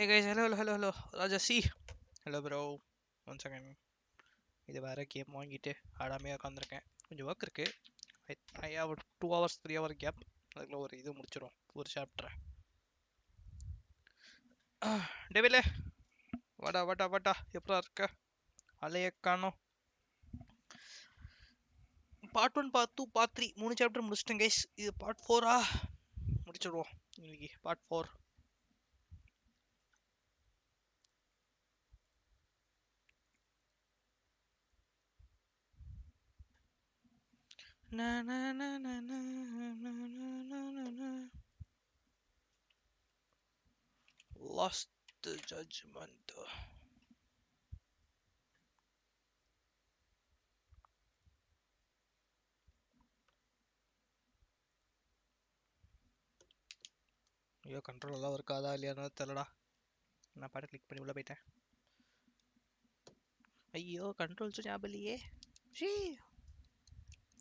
Hey guys, hello. Raja, see. Hello bro. Once again. இது வேற game வாங்கிட்டு ஆடாமையாக உட்காந்துருக்கேன். கொஞ்சம் ஒர்க் இருக்கு. I have 2 hours 3 hour gap. அதுக்குள்ள ஒரு இது முடிச்சிடும், ஒரு சாப்டரை. டேவிலே வாடா எப்படா இருக்க? அலைய காணோம். பார்ட் 1 பார்ட் 2 பார்ட் 3 3 சாப்டர் முடிச்சிட்டேன் கைஸ். இது பார்ட் 4 முடிச்சிடுவோம் இன்னைக்கு. பார்ட் 4. Lost the judgment. ஐயோ, கண்ட்ரோல் எல்லாம் இருக்காதா இல்லையானு தெரியலடா. நான் பாட்டு கிளிக் பண்ணி உள்ள போயிட்டேன். ஐயோ, கண்ட்ரோல்ஸும் ஞாபகம் இல்லையே.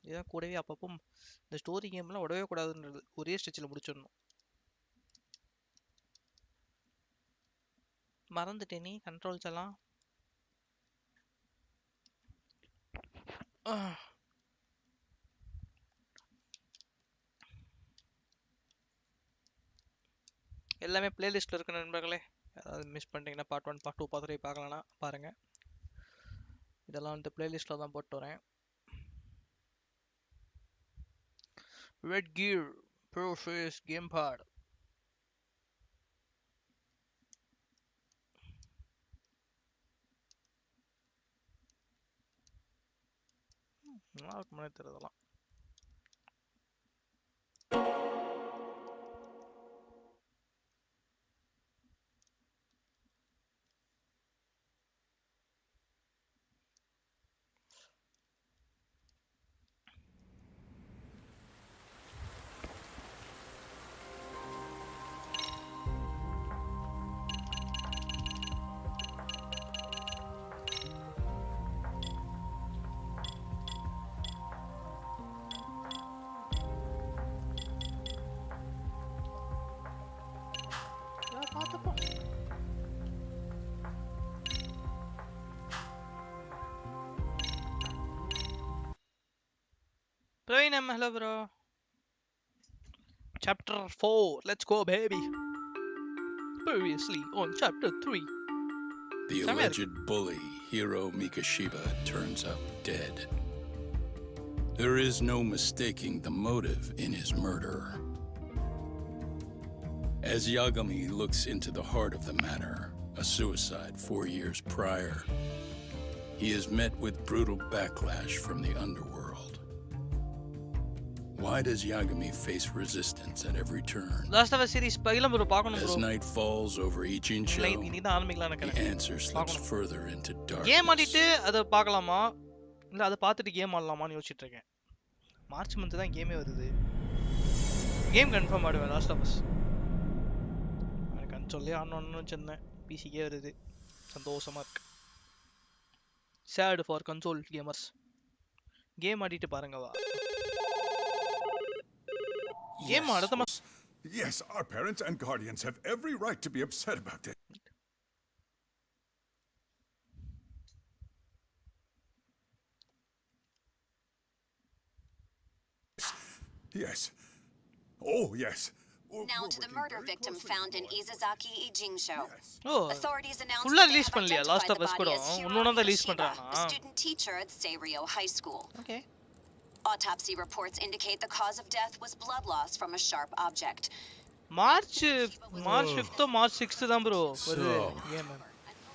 இதான் கூடவே அப்பப்போ இந்த ஸ்டோரி கேம்லாம் விடவே கூடாதுன்றது, ஒரே ஸ்டெச்சில் முடிச்சிடணும். மறந்துட்டேன் நீ கண்ட்ரோல்ஸ் எல்லாம். எல்லாமே பிளேலிஸ்ட்டில் இருக்கு நண்பர்களே. யாராவது மிஸ் பண்ணிட்டீங்கன்னா பார்ட் 1 பார்ட் 2 பார்ட் 3 பார்க்கலன்னா பாருங்கள். இதெல்லாம் வந்து பிளேலிஸ்ட்டில் தான் போட்டு வரேன். Red Gear Pro Face Gamepad. நல்லா இருக்குமே தெரியதெல்லாம். Hello bro. Chapter 4. Let's go baby. Previously on chapter 3. The alleged bully, Hiro Mikashiba, turns up dead. There is no mistaking the motive in his murder. As Yagami looks into the heart of the matter, a suicide 4 years prior, he is met with brutal backlash from the underworld. Why does Yagami face resistance at every turn? Last of a series phylum bro பார்க்கணும் bro. As night falls over IChill, இனிதான் ஆரம்பிக்கலாம் the answer slips further into darkness. Game ஆடிட்டு அத பார்க்கலாமா இல்ல அத பார்த்துட்டு game ஆடலாமான்னு யோசிச்சிட்டு இருக்கேன். மார்ச் மந்த் தான் கேமே வருது. கேம் கன்ஃபார்ம் ஆடுவேன் லாஸ்ட் ஆஃப் அஸ். நான் கன்சோல்லே ஆடணும்னு சொன்னேன். பிசிக்கே வருது. சந்தோஷமா இருக்கு. Sad for console gamers. Game ஆடிட்டு பாருங்க வா. Yes, our parents and guardians have every right to be upset about it. Yes. Oh, yes. Now to the murder victim found in Izazaki Ijincho. Oh. Authorities announced full that they release have பண்ணலையா Last identified of the Us body கூட as இன்னொன்னு Hiro release Mikashiba, பண்றானா? a student teacher at Seirio High School. Okay. Autopsy reports indicate the cause of death was blood loss from a sharp object. March 5th or March 6th தான் bro வருது game.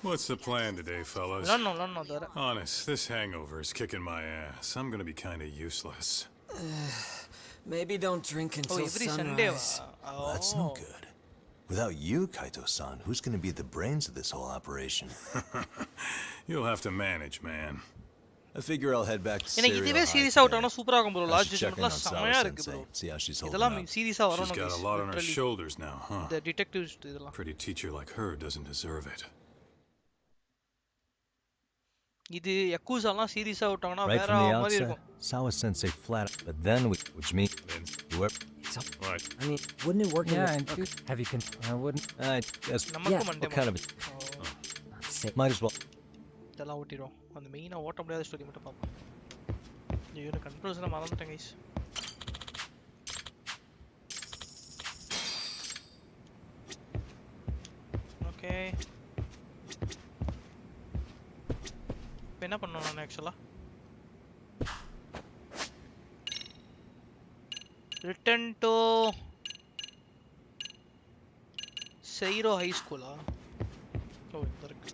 What's the plan today, fellas? No. Honest, this hangover is kicking my ass. I'm gonna be kind of useless. Maybe don't drink until every sunrise. Sunday. That's no good. Without you, Kaito-san, who's gonna be the brains of this whole operation? You'll have to manage, man. I figure I'll head back to எனக்கு Serial இதுவே High சீரியஸா today. விட்டானா சூப்பரா இருக்கும் bro. I last should check in ஜட்ஜ்மென்ட்லாம் on செமையா Sawa இருக்கு bro. Sensei, see how she's holding இதெல்லாம் up. சீரியஸா She's வரணும் got a lot on her shoulders now, huh? The detectives இதெல்லாம். Pretty teacher like her doesn't deserve it. இது யக்குசாலாம் சீரியஸா விட்டாங்கன்னா Right வேற from the மாதிரி outset, இருக்கும். Sawa Sensei flat, but then which means whoever So, What? I mean, wouldn't it work in Yeah, the... and Okay. Have you I wouldn't. Yes. நமக்கு Monday What kind of? Say, Might as well. இதெல்லாம் ஓட்டிடுவோம். அந்த மெயினாக ஓட்ட முடியாத story மட்டும் பார்ப்போம். ஐயோ நான் கண்ட்ரோல்ஸ்லாம் மறந்துட்டேன் கைஸ். ஓகே இப்போ என்ன பண்ணணும் நான் ஆக்சுவலாக ரிட்டர்ன் டு செயிரோ ஹை ஸ்கூலா? ஓ இந்த இருக்கு.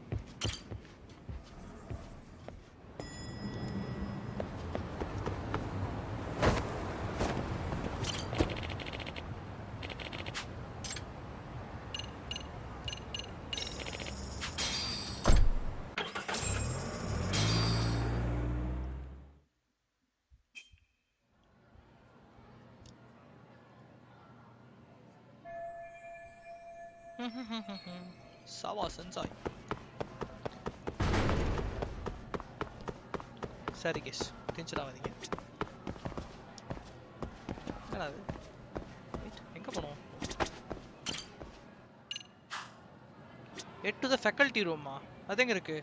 சாவா சென்சாய். சரி கேஸ் டென்ஷன் ஆகாதீங்க. என்னடா அது? எங்க போனோம்? ஹெட் டு தி ஃபேக்கல்டி ரூமா? அது எங்க இருக்கு?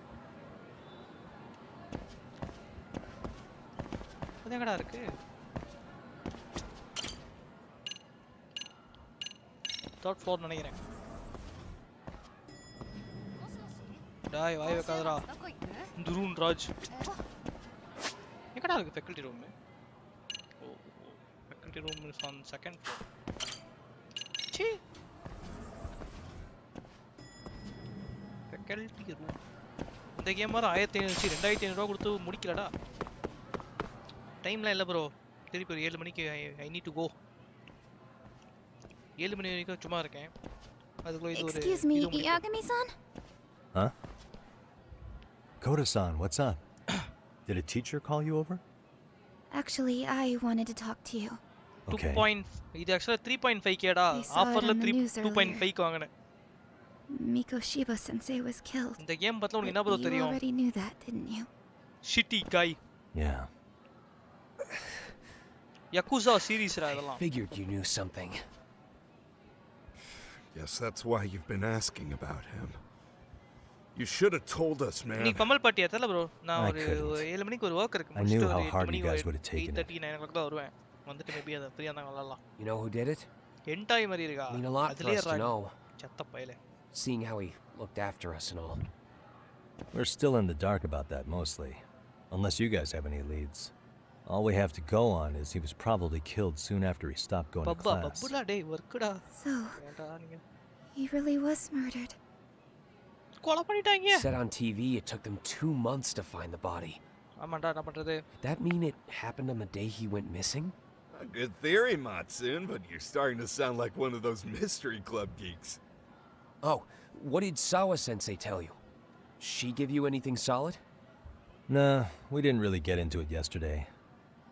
அது எங்கடா இருக்கு? தேர்ட் ஃப்ளோர் நினைக்கிறேன். டாய் வாய் வைக்காதடா. துருன் ராஜ். எங்கடா இருக்கு faculty room? Oh faculty room is on second floor. See. Faculty room. இந்த கேம் வர 1500 ரூபாய் கொடுத்து முடிக்கலடா. டைம்லாம் இல்லை ப்ரோ. திருப்பி ஒரு 7 மணிக்கு ஐ நீட் டு கோ. 7 மணி வரைக்கும் சும்மா இருக்கேன். அதுக்குள்ள இது ஒரு Excuse me, Yagami-san? Huh? Koda-san, what's up? Did a teacher call you over? Actually, I wanted to talk to you. Okay. 2. இது ஆக்சுவலா 3.5 கேடா. I saw it ஆஃபர்ல on the news 2.5 க்கு வாங்குனேன். Mikoshiba sensei was killed. இந்த game பத்தி உங்களுக்கு என்ன bro You தெரியும்? already knew that, didn't you? Shitty guy. Yeah. Yakuza series ரா இதெல்லாம். figured you knew something. Yes, that's why you've been asking about him. You should have told us, man. நீ கமல் பாட்டியா தெரியல bro. நான் I ஒரு couldn't. 7 மணிக்கு ஒரு work இருக்கு. I knew முடிச்சிட்டு how ஒரு 8 hard you மணிக்கு guys would have taken it. 8:30 9 o'clock தான் வருவேன். வந்துட்டு மேபி அத ஃப்ரீயா தான் விளையாடலாம். You know who did it? என்டாய் மாதிரி இருக்கா? I mean a lot for அதுலயே us to know. சத்த பயலே. Seeing how he looked after us and all. We're still in the dark about that mostly. Unless you guys have any leads. All we have to go on is he was probably killed soon after he stopped going to class. பப்புடா டேய் வர்க்குடா. So, ஏன்டா நீங்க he really was murdered. கொலை பண்ணிட்டாங்க. Said on TV it took them 2 months to find the body. ஆமாடா என்ன பண்றது? That mean it happened on the day he went missing? A good theory, Matsun, but you're starting to sound like one of those mystery club geeks. Oh, what did Sawa-sensei tell you? She give you anything solid? Nah, we didn't really get into it yesterday.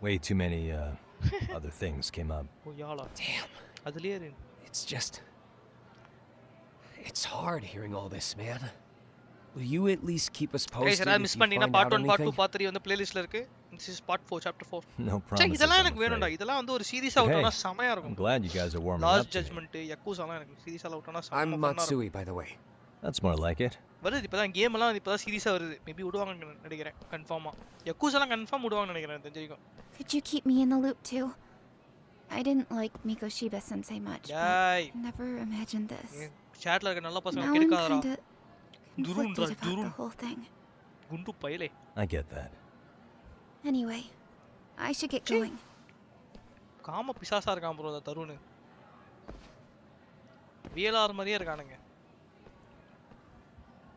Way too many, other things came up. O யாளா. Damn. அதுலயே இரு. It's just... It's hard hearing all this, man. Will you at least keep us posted Guys, நான் if miss you பண்ணினா find part out 1 part 2 anything? part 3 வந்து பிளேலிஸ்ட்ல இருக்கு. This is part 4 chapter 4. No say promises. இதெல்லாம் I'm எனக்கு வேணும்டா. afraid. இதெல்லாம் வந்து ஒரு சீரிஸா Hey, விட்டோம்னா செமையா I'm இருக்கும். glad you guys are warming Last up to me. Judgement, Yakuza-லாம் எனக்கு சீரிஸால விட்டோம்னா I'm செமையா இருக்கும். Matsui, by the way. That's more like it. வருது இப்பதான் கேம் எல்லாம் இப்பதான் சீரிஸா வருது. மேபி விடுவாங்கன்னு நினைக்கிறேன் கன்ஃபார்மா. Yakuza-லாம் கன்ஃபார்ம் விடுவாங்கன்னு நினைக்கிறேன் தெரிஞ்சிருக்கும். Could you keep me in the loop too? I didn't like Mikoshiba sensei much, but Yay. I never imagined this. சாட்ல இருக்க நல்ல பசங்க Now I'm கெடுக்காதடா. kinda conflicted about Durun. the whole thing. குண்டு பயலே. I get that. Anyway, I should get going. காம பிசாசா இருக்கான் bro அந்த தருண். வியலார் மாதிரியே இருக்கானுங்க.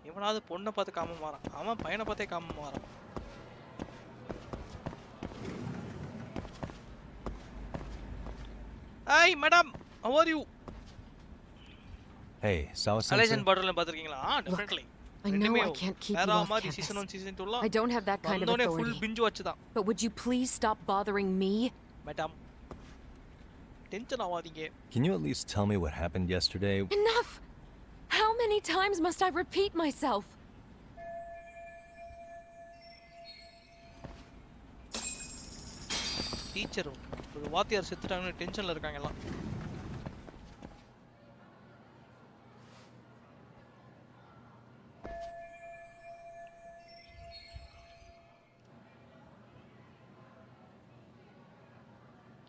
இவனாவது பொண்ணை பார்த்து காம மாறான். அவன் பையனை பார்த்தே காம மாறான். Hi madam, how are you? Hey, Sawa-sensei? Alliance borderline பாத்திருக்கீங்களா? Definitely. I know I can't keep you off மாதிரி campus. season 1 season 2 I don't have that kind of full authority. binge watch தான். But would you please stop bothering me? Madam. Tension ஆவாதீங்க. Can you at least tell me what happened yesterday? Enough! How many times must I repeat myself? Teacher வாத்தியார் செத்துட்டாங்கன்னு டென்ஷன்ல இருக்காங்க எல்லாம்.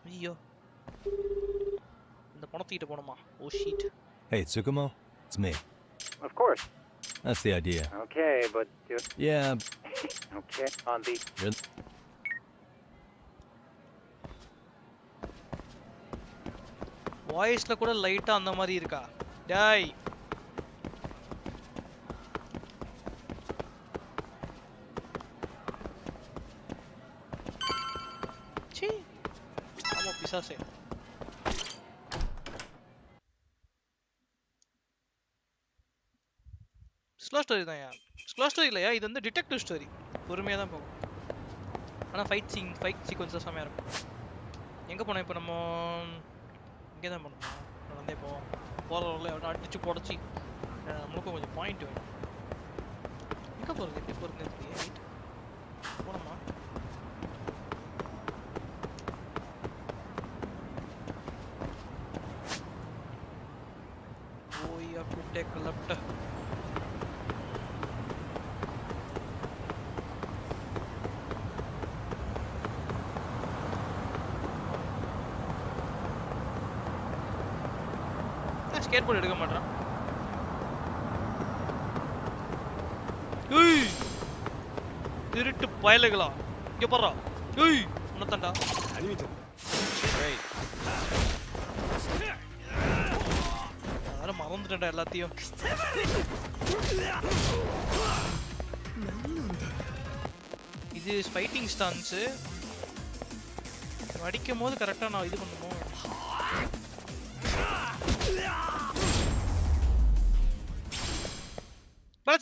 ஐயோ இந்த பணத்திட்ட போணுமா? ஓ sheet. Hey, Tsukumo, it's me. Of course. That's the idea. Okay, but just... Yeah. Okay, on the... வாய்ஸ்ல கூட லைட்டா அந்த மாதிரி இருக்கா? டேய் சீ ஆமா பிசாசே. ஸ்லோ ஸ்டோரி தான் யா. ஸ்லோ ஸ்டோரி இல்லையா, இது வந்து டிடெக்டிவ் ஸ்டோரி. பொறுமையாக தான் போகும். ஆனால் ஃபைட் சீக்வன்ஸாக செம்மையாக இருக்கும். எங்கே போனோம் இப்போ நம்ம? இங்கே தான் போனோம். நடந்தே போவோம். போகிற வரல அவனை அடிச்சு புடச்சி நம்மளுக்கும் கொஞ்சம் பாயிண்ட் வேணும். எங்கே போகிறது? எப்படி போகிறது? ரைட் போனோமா? Oh, you have to take a left. Skateboard எடுக்க மாட்டான். ஏய் திருட்டு பயலுகளா இங்க போறா. ஏய் உனத்தண்டா அத மறந்துட்டேன்டா எல்லாத்தையும். இது ஃபைட்டிங் ஸ்டான்ஸ். அடிக்கும் போது கரெக்டா நான் இது பண்ணணும்.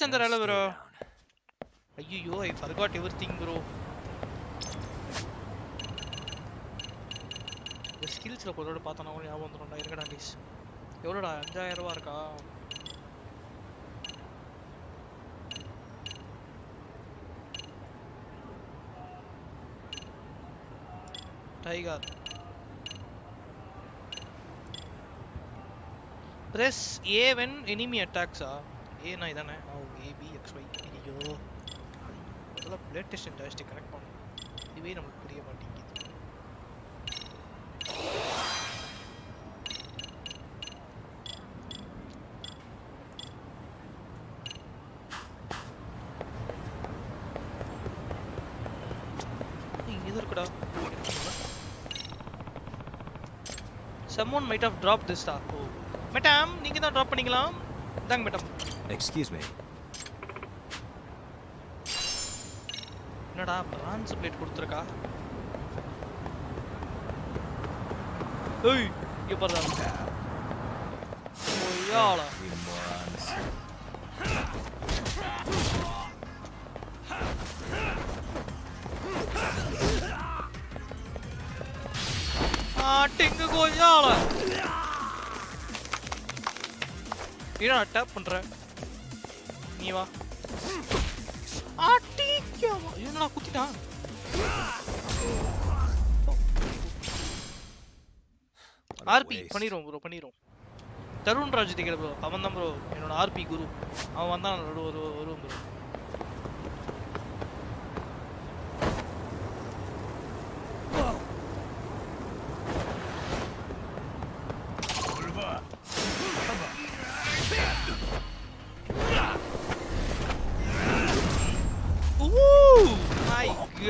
Chandra, hello bro. Ayyo, I forgot everything bro. The skills la kodod pathana avanga ஞாபகம் வந்துரும்டா. இருக்கடா guys. எவ்வளவுடா 5000 ரூபாய் இருக்கா? Tiger. Press A when enemy attacks. A na idane. Oh, A B X Y. ஐயோ அதல பிளட் டெஸ்ட் இண்டஸ்ட்ரி கனெக்ட் பண்ணனும். இதுவே நமக்கு புரிய மாட்டேங்குது. இது இருக்குடா. Someone might have dropped this star. Oh. Madam நீங்க தான் டிராப் பண்ணீங்களா? இந்தாங்க மேடம். Excuse me. என்னடா பிரான்ஸ் பிளேட் கொடுத்துருக்கா? ஏய் இங்க பாருடா. ஓயாளா டிங்கு கோயாளா. ஏடா டேப் பண்ற நீ வா. ஆட்டிக்கவா என்னடா குத்திட்டான். ஆர்பி பண்ணிரோம் ப்ரோ பண்ணிரோம். தருண் ராஜ் டிக்கெட் ப்ரோ அவன் தான் ப்ரோ என்னோட ஆர்பி குரு. அவன் வந்தான் ஒரு bro.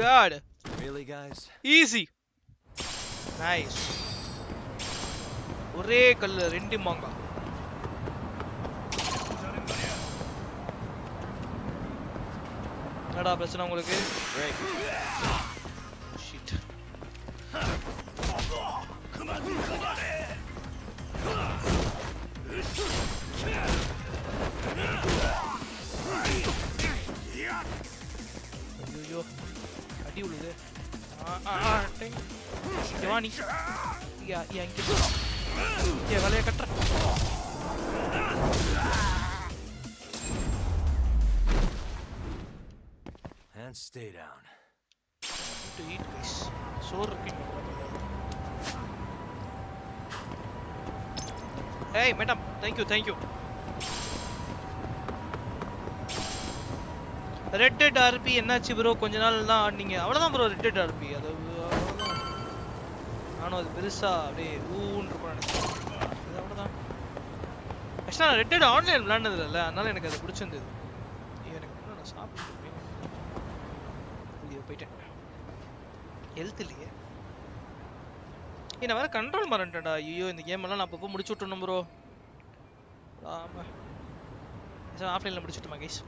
God. Really guys? Easy. Nice. ஒரே கல்ல ரெண்டு மாங்கா. என்னடா பிரச்சனை உங்களுக்கு? Shit. ஐயோ அடி உழுது. டேங் ஜவானி யா இங்க ஏ வலைய கட்டற. And stay down. To eat guys. சோறு இருக்கு. Hey madam, thank you. Red Dead RP என்னாச்சு bro? கொஞ்ச நாள் தான் ஆடுனீங்க. அவ்வளவுதான் bro Red Dead RP. அது அவ்வளவுதான். நானும் அது பெருசா அப்படியே ஊன்னு இருக்கும் நினைச்சேன். அது அவ்வளவுதான். ஆக்சுவலா நான் Red Dead ஆன்லைன் விளையாடுனது இல்ல, அதனால எனக்கு அது பிடிச்சிருந்தது. எனக்கு இன்னும் நான் சாப்பிட்டுருப்பேன். வெளியே போயிட்டேன். ஹெல்த் இல்லையே. என்ன வேற கண்ட்ரோல் மறந்துட்டேன்டா. ஐயோ இந்த கேம் எல்லாம் நான் அப்பப்போ முடிச்சு விட்டுணும் ப்ரோ. ஆமா. சார் ஆஃப்லைன்ல முடிச்சிட்டுமா கைஸ்?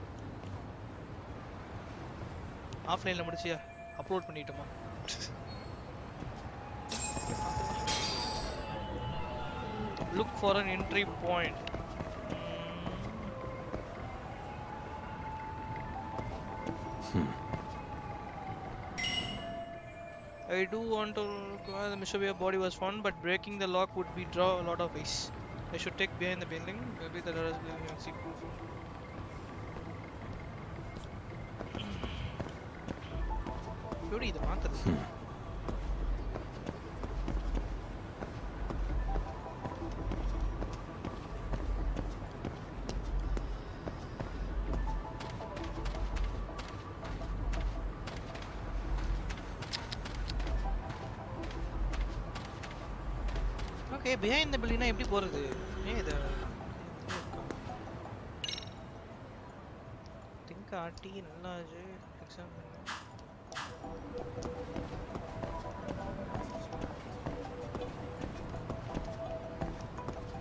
ஆஃப்லைன்ல முடிச்சியா? அப்லோட் பண்ணிட்டோமா? Look for an entry point. I do want to the Mishobia body was fun, but breaking the lock would be draw a lot of ice. I should take behind the building. Maybe the others will see proof. Beauty the matter. Okay, behind the building na eppadi poradhu? Hey the think RT nalla je exam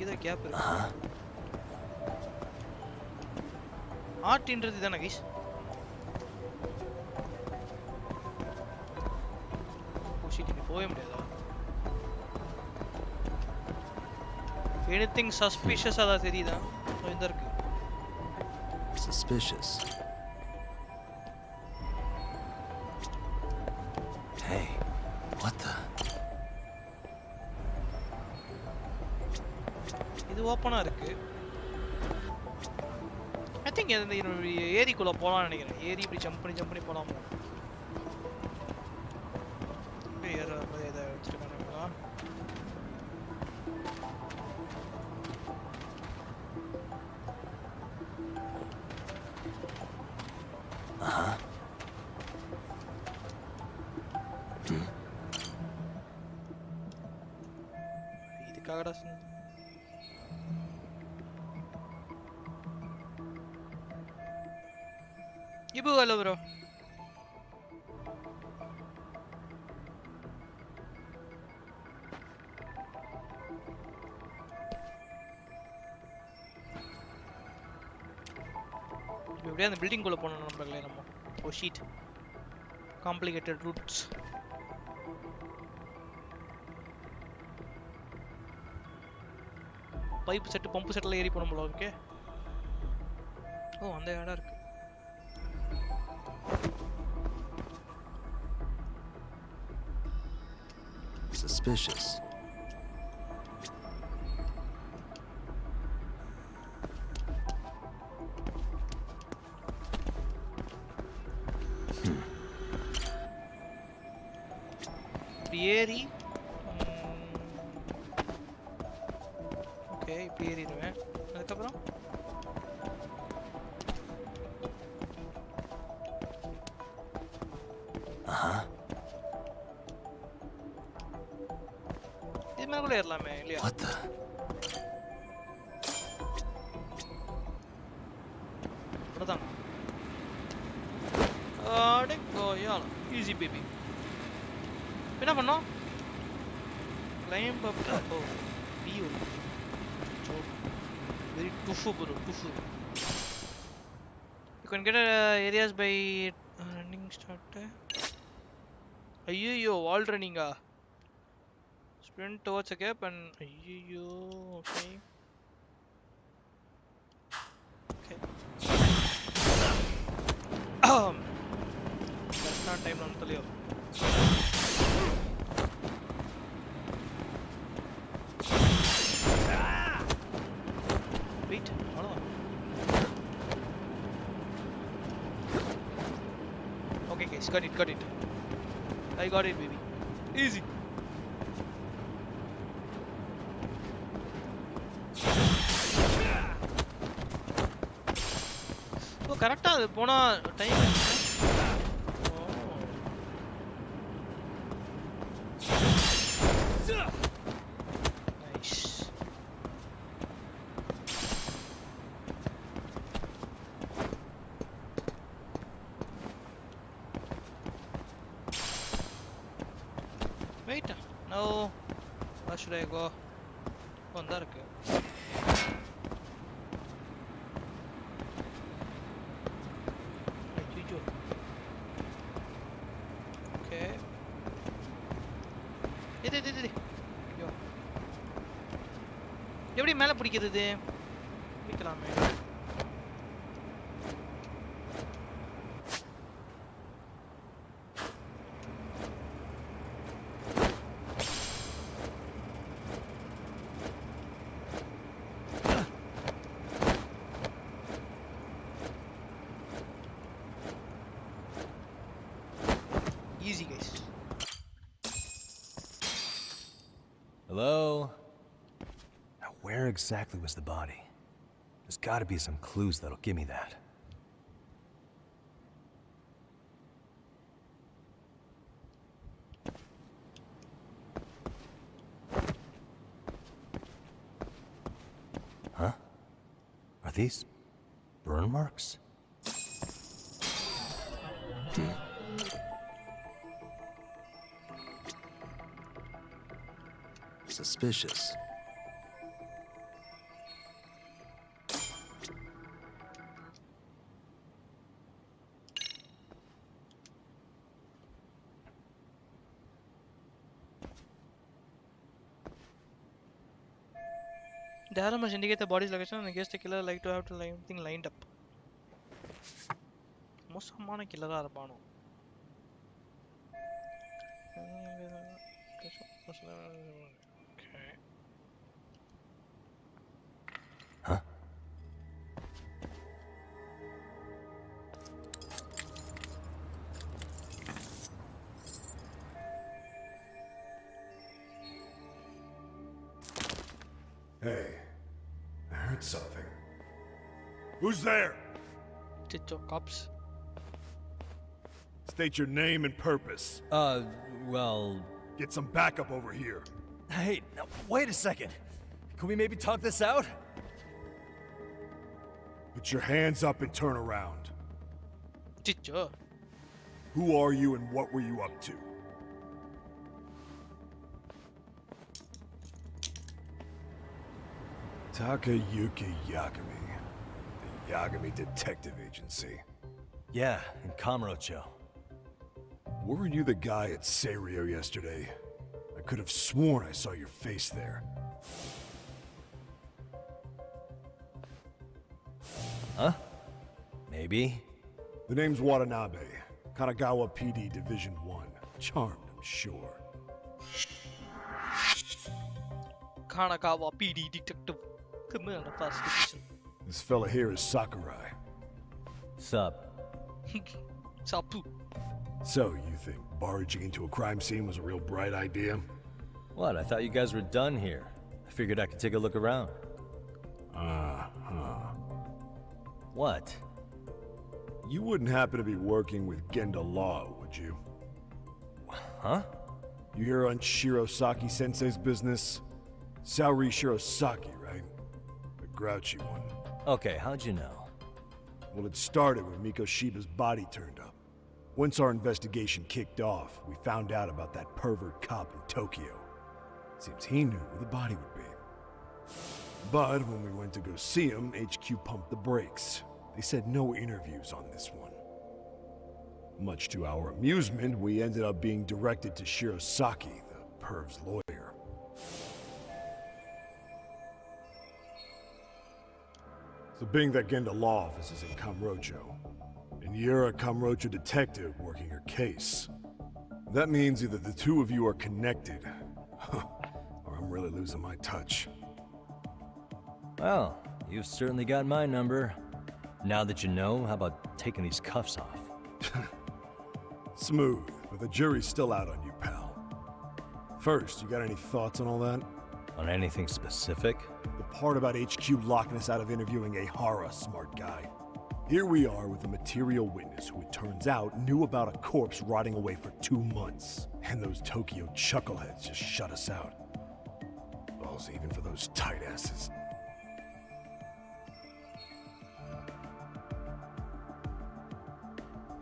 idha gap irukku. RT indradhu idana guys. Shit ini poem mudiyadha. Anything suspicious ada theriyudha? So indha irukku. Suspicious. Hey, what the? இது ஓபனா இருக்கு. I think இந்த ஏரிக்குள்ள போலாம் நினைக்கிறேன். ஏரி இப்படி jump பண்ணி போலாமா? ஏற இத எடுத்துட்டு போறேன். இதுக்காகடா Ibu, hello bro. இப்படியே அந்த பில்டிங் குள்ள போறோம் நண்பர்களே நம்ம. ஓ sheet. Complicated routes. Pipe set pump செட்ல ஏறி போணும் போல ஓகே. ஓ அந்த இடம் இருக்கு. Suspicious. ஏறி ஓகே இப்படி ஏறிடுவேன். அதுக்கப்புறம் இது மேல கூட ஏறலாமே இல்லையா? What the? அவ்வளோதான். அடே கோயால ஈஸி பேபி. என்ன பண்ணோம்? Climb up the view. So very tough bro, tough. You can get areas by running start. Ayyo, wall running ah. Sprint towards a gap and ayyo, okay. Okay. That's not time on the leo. Wait, hold on. Okay guys, got it. I got it baby. Easy. Oh, correct. அது போனா time Wait, no. Where should I go? On there. Okay. இது. யோ. எப்படி மேல பிடிக்கிறது? பிடிக்கலாமே. Easy, guys. Hello? Now, where exactly was the body? There's gotta be some clues that'll give me that. Huh? Are these burn marks? Suspicious. The arrow must indicate the body's location, and I guess the killer like to have everything lined up. மோசமான கில்லரா இருப்பானோ. Okay. Huh? Hey, I heard something. Who's there? Chicho cops. State your name and purpose. Well... Get some backup over here. Hey, now, wait a second. Can we maybe talk this out? Put your hands up and turn around. Chicho. Who are you and what were you up to? CooLGuYGaming. The Yagami Detective Agency. Yeah, in Kamurocho. Weren't you the guy at Serio yesterday? I could have sworn I saw your face there. Huh? Maybe. The name's Watanabe. Kanagawa PD Division 1. Charmed, I'm sure. Kanagawa PD Detective. Come on, first division. This fella here is Sakurai. Sup? Sapu. So, you think barging into a crime scene was a real bright idea? What? I thought you guys were done here. I figured I could take a look around. What? You wouldn't happen to be working with Genda Law, would you? Huh? You hear on Shirosaki-sensei's business? Saori Shirosaki, right? The grouchy one. Okay, how'd you know? Well, it started when Miko Shiba's body turned up. Once our investigation kicked off, we found out about that pervert cop in Tokyo. Seems he knew where the body would be. But when we went to go see him, HQ pumped the brakes. They said no interviews on this one. Much to our amusement, we ended up being directed to Shirosaki, the perv's lawyer. So being that Genda Law office is in Kamurocho, and you're a Kamurocho detective working her case, that means either the two of you are connected, or I'm really losing my touch. Well, you've certainly got my number. Now that you know, how about taking these cuffs off? Smooth, but the jury's still out on you, pal. First, you got any thoughts on all that? On anything specific? The part about HQ locking us out of interviewing a Hara, smart guy. Here we are with a material witness who it turns out knew about a corpse rotting away for 2 months. And those Tokyo chuckleheads just shut us out. Balls even for those tight asses.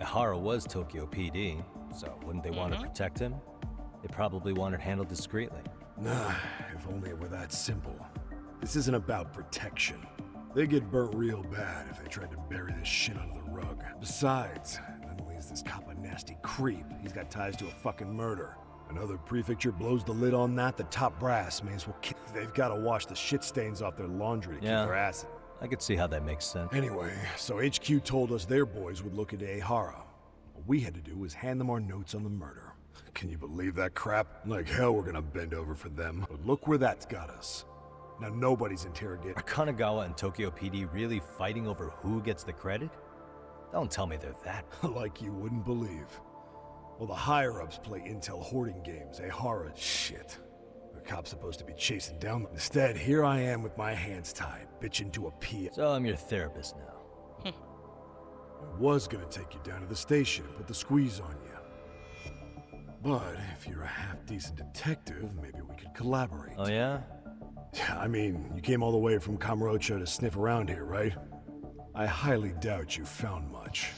Ihara was Tokyo PD, so wouldn't they want to protect him? They probably want it handled discreetly. Nah, if only it were that simple. This isn't about protection. They get burnt real bad if they tried to bury this shit under the rug. Besides, not only is this cop a nasty creep, he's got ties to a fucking murder. Another prefecture blows the lid on that, the top brass may as well kill. They've got to wash the shit stains off their laundry to keep their ass. I could see how that makes sense. Anyway, so HQ told us their boys would look into Ihara. What we had to do was hand them our notes on the murder. Can you believe that crap? Like hell we're gonna bend over for them. But look where that's got us. Now nobody's interrogating. Are Kanagawa and Tokyo PD really fighting over who gets the credit? Don't tell me they're that. Like you wouldn't believe. Well, the higher-ups play intel hoarding games, Ihara shit. The cop's supposed to be chasing down them. Instead, here I am with my hands tied, bitching to a P. So I'm your therapist now. I was gonna take you down to the station and put the squeeze on you. But if you're a half-decent detective, maybe we could collaborate. Oh yeah? I mean, you came all the way from Kamurocho to sniff around here, right? I highly doubt you found much.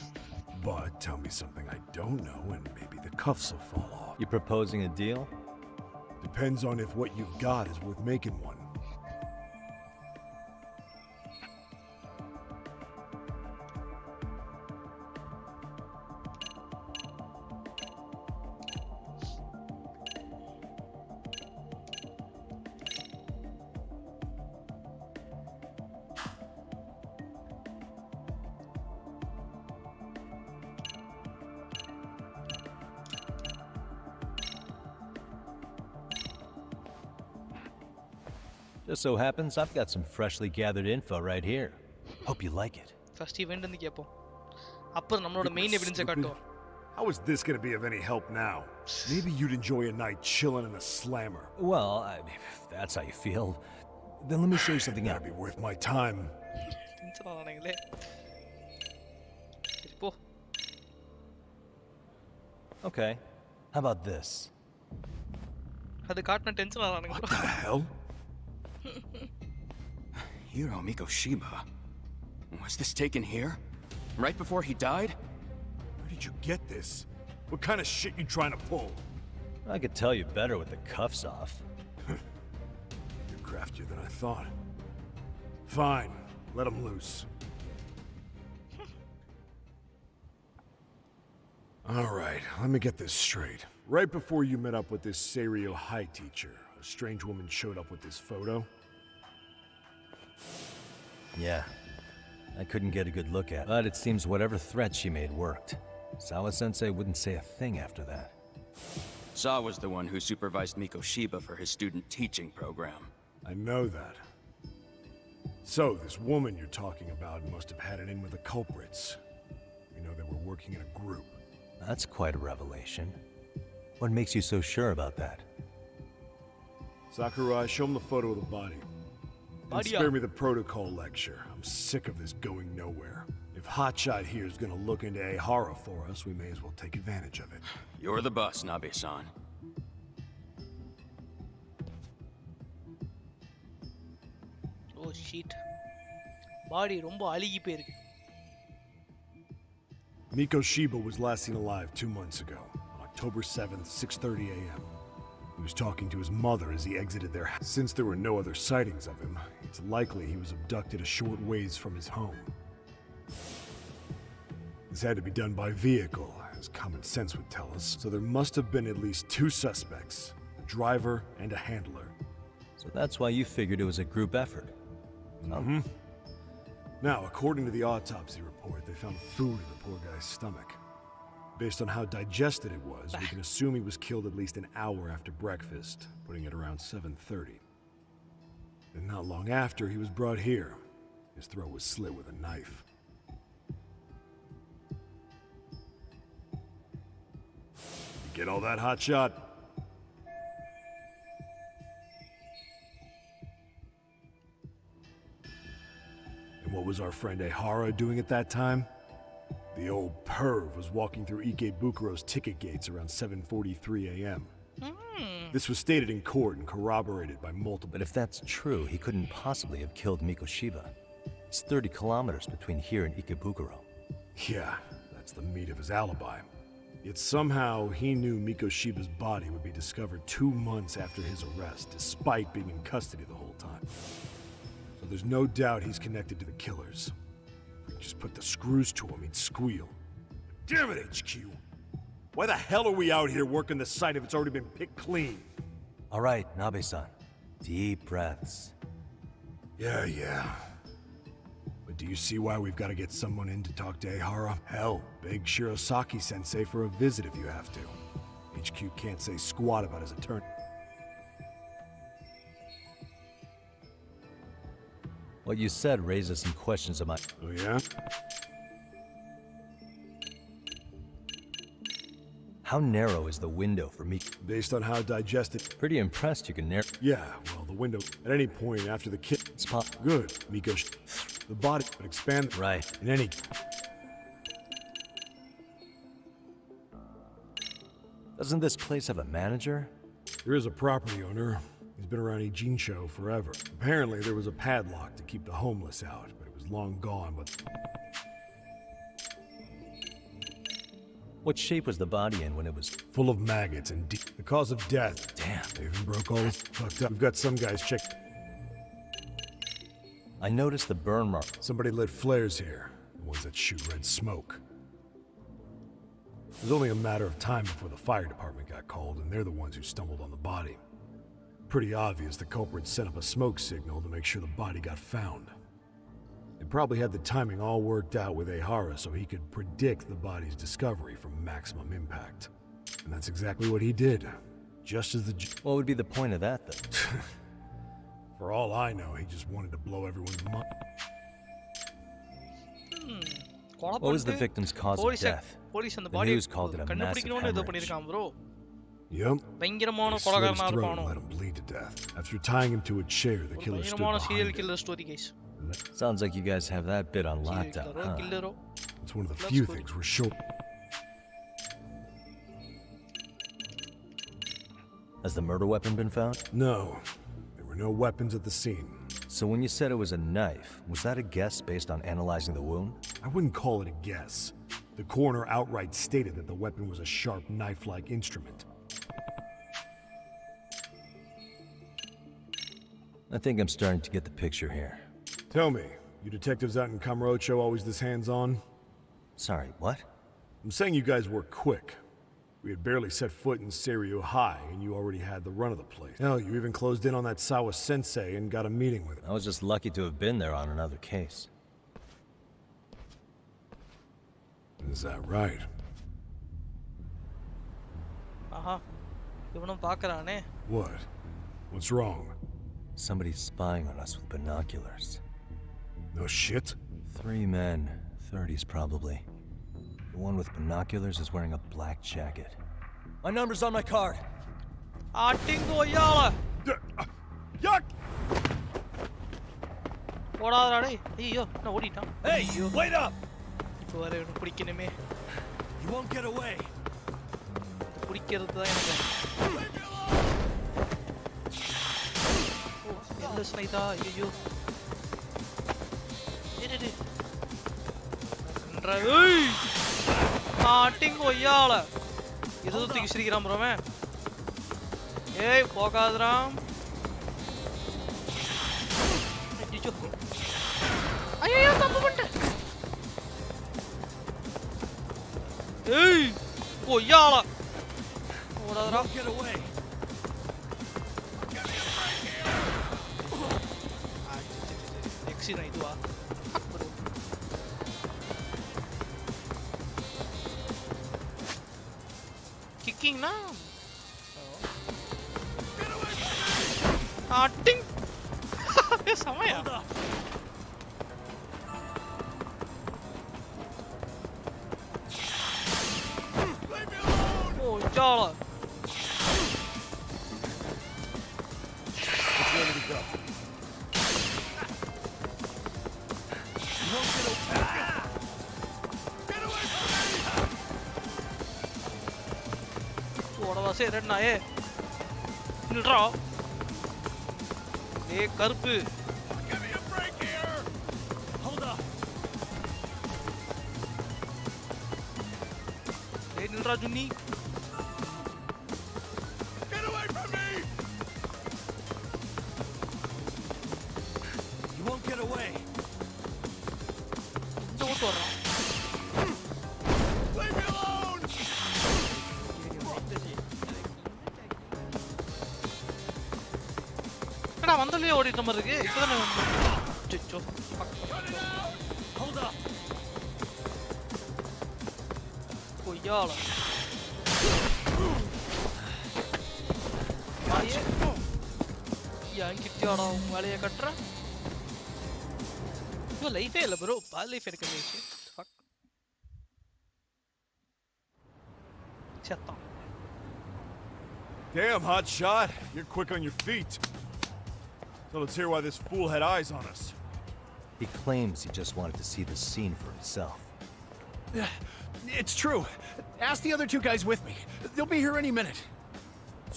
But tell me something I don't know and maybe the cuffs will fall off. You proposing a deal? Depends on if what you've got is worth making one. Just so happens I've got some freshly gathered info right here. Hope you like it. First event வந்து கேப்போம். அப்புறம் நம்மளோட main evidence காட்டுவோம். How is this gonna be of any help now? Maybe you'd enjoy a night chilling in a slammer. Well, if that's how you feel, then let me show you something else. That'd be worth my time. Tension ஆனாங்களே. சரி போ. Okay. How about this? அது காட்டுன tension ஆனாங்க. What the hell? Hiro Mikoshiba. Was this taken here? Right before he died? Where did you get this? What kind of shit you trying to pull? I could tell you better with the cuffs off. You're craftier than I thought. Fine, let him loose. Alright, let me get this straight. Right before you met up with this Seiryo High teacher, a strange woman showed up with this photo. Yeah. I couldn't get a good look at it, but it seems whatever threat she made worked. Sawa-sensei wouldn't say a thing after that. Saw was the one who supervised Mikoshiba for his student teaching program. I know that. So, this woman you're talking about must have had it in with the culprits. You know, they were working in a group. That's quite a revelation. What makes you so sure about that? Sakurai, show him the photo of the body. And spare me the protocol lecture. I'm sick of this going nowhere. If Hotshot here is gonna look into Ihara for us, we may as well take advantage of it. You're the boss, Nabe-san. Oh shit. Body ரொம்ப அழுகி போயிருக்கு. Mikoshiba was last seen alive 2 months ago, on October 7th, 6:30 a.m. He was talking to his mother as he exited their house. Since there were no other sightings of him, it's likely he was abducted a short ways from his home. This had to be done by vehicle, as common sense would tell us, so there must have been at least 2 suspects, a driver and a handler. So that's why you figured it was a group effort. Mm-hmm. Now, according to the autopsy report, they found food in the poor guy's stomach. Based on how digested it was, we can assume he was killed at least an hour after breakfast, putting it around 7:30. And not long after, he was brought here. His throat was slit with a knife. You get all that, Hotshot? And what was our friend Ehara doing at that time? The old perv was walking through Ikebukuro's ticket gates around 7:43 a.m. This was stated in court and corroborated by multiple... But if that's true, he couldn't possibly have killed Mikoshiba. It's 30 kilometers between here and Ikebukuro. Yeah, that's the meat of his alibi. Yet somehow he knew Mikoshiba's body would be discovered 2 months after his arrest, despite being in custody the whole time. So there's no doubt he's connected to the killers. If we just put the screws to him, he'd squeal. Damn it, HQ! Why the hell are we out here working the site if it's already been picked clean? All right, Nabe-san. Deep breaths. Yeah. But do you see why we've got to get someone in to talk to Ehara? Hell, beg Shirosaki-sensei for a visit if you have to. HQ can't say squat about his attorney. What you said raises some questions of my... Oh yeah? How narrow is the window for me? Based on how digested... Pretty impressed you can narrow... Yeah, well, the window at any point after the kill... Spot. Good, Miko. The body would expand... Right. In any... Doesn't this place have a manager? There is a property owner. He's been around Ijincho forever. Apparently, there was a padlock to keep the homeless out, but it was long gone, but... What shape was the body in when it was... Full of maggots and deep... The cause of death. Damn. They even broke all this fucked up. We've got some guys check... I noticed the burn mark. Somebody lit flares here. The ones that shoot red smoke. It was only a matter of time before the fire department got called, and they're the ones who stumbled on the body. Pretty obvious the culprit set up a smoke signal to make sure the body got found. They probably had the timing all worked out with Ehara so he could predict the body's discovery from maximum impact. And that's exactly what he did. Just as the... What would be the point of that, though? For all I know, he just wanted to blow everyone's mind. What was the victim's cause of death? The news called it a massive hemorrhage. Yup. They slit his throat and let him bleed to death. After tying him to a chair, the killer stood behind him. Sounds like you guys have that bit on lockdown, huh? It's one of the few things we're sure. Has the murder weapon been found? No. There were no weapons at the scene. So when you said it was a knife, was that a guess based on analyzing the wound? I wouldn't call it a guess. The coroner outright stated that the weapon was a sharp knife-like instrument. I think I'm starting to get the picture here. Tell me, you detectives out in Kamurocho always this hands-on? Sorry, what? I'm saying you guys work quick. We had barely set foot in Seiryu High, and you already had the run of the place. Hell, you even closed in on that Sawa-sensei and got a meeting with him. I was just lucky to have been there on another case. Is that right? What? What's wrong? Somebody's spying on us with binoculars. No shit? 3 men, 30s probably. The one with binoculars is wearing a black jacket. My number's on my card. Yuck! Hey, you wait up! You won't get away. ஏய் போகாதடா ஐயோ தப்பு பண்ணிட்டேன் ஏய் கொய்யால ஓடாதடா எக்ஸினா இதுவா kicking now. Ding! Samaya. Oh, Jala. It's ready to go. பஸ்ஸே ரெட்னா ஏ நில்றா ஏ கருப்பு ஏ நில்றா ஜுன்னி Get away. Leave me alone. என்னடா வந்தலயே ஓடிட்ட மாதிரி இருக்கு இப்பதானே அச்சச்சோ Hold up. கொய்யால மாயே ஏன் கிட்டியாடா உன் வேலைய கட்டற லைஃபே இல்ல ப்ரோ பால் லைஃப் எடுக்க முடிச்சு ஃபக் செத்தான் Damn, hot shot. You're quick on your feet. So let's hear why this fool had eyes on us. He claims he just wanted to see the scene for himself. It's true. Ask the other two guys with me. They'll be here any minute.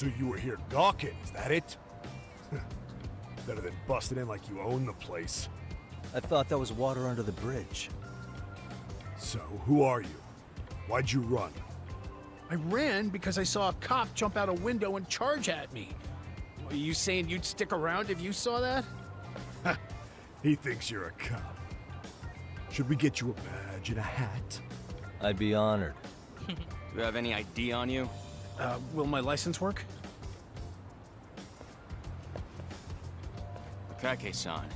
So you were here gawking, is that it? Better than busting in like you own the place. I thought that was water under the bridge. So, who are you? Why'd you run? I ran because I saw a cop jump out a window and charge at me. Are you saying you'd stick around if you saw that? He thinks you're a cop. Should we get you a badge and a hat? I'd be honored. Do you have any ID on you? Will my license work? Kake-san,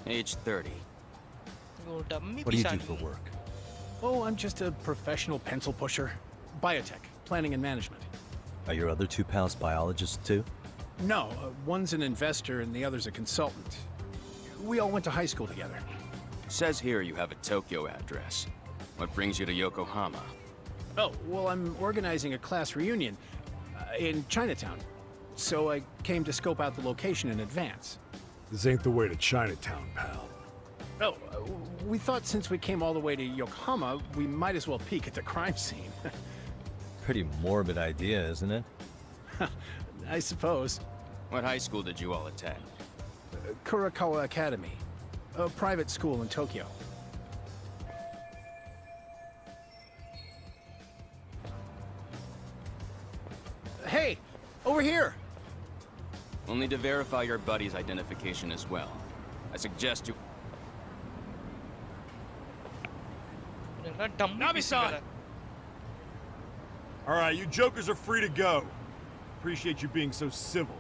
age 30. What do you do for work? Oh, I'm just a professional pencil pusher. Biotech, planning and management. Are your other two pals biologists too? No, one's an investor and the other's a consultant. We all went to high school together. Says here you have a Tokyo address. What brings you to Yokohama? Oh, well, I'm organizing a class reunion in Chinatown. So I came to scope out the location in advance. This ain't the way to Chinatown, pal. Oh, we thought since we came all the way to Yokohama, we might as well peek at the crime scene. Pretty morbid idea, isn't it? I suppose. What high school did you all attend? Kurokawa Academy, a private school in Tokyo. Hey, over here! We'll need to verify your buddy's identification as well. I suggest you... Nabi-san! Alright, you jokers are free to go. Appreciate you being so civil.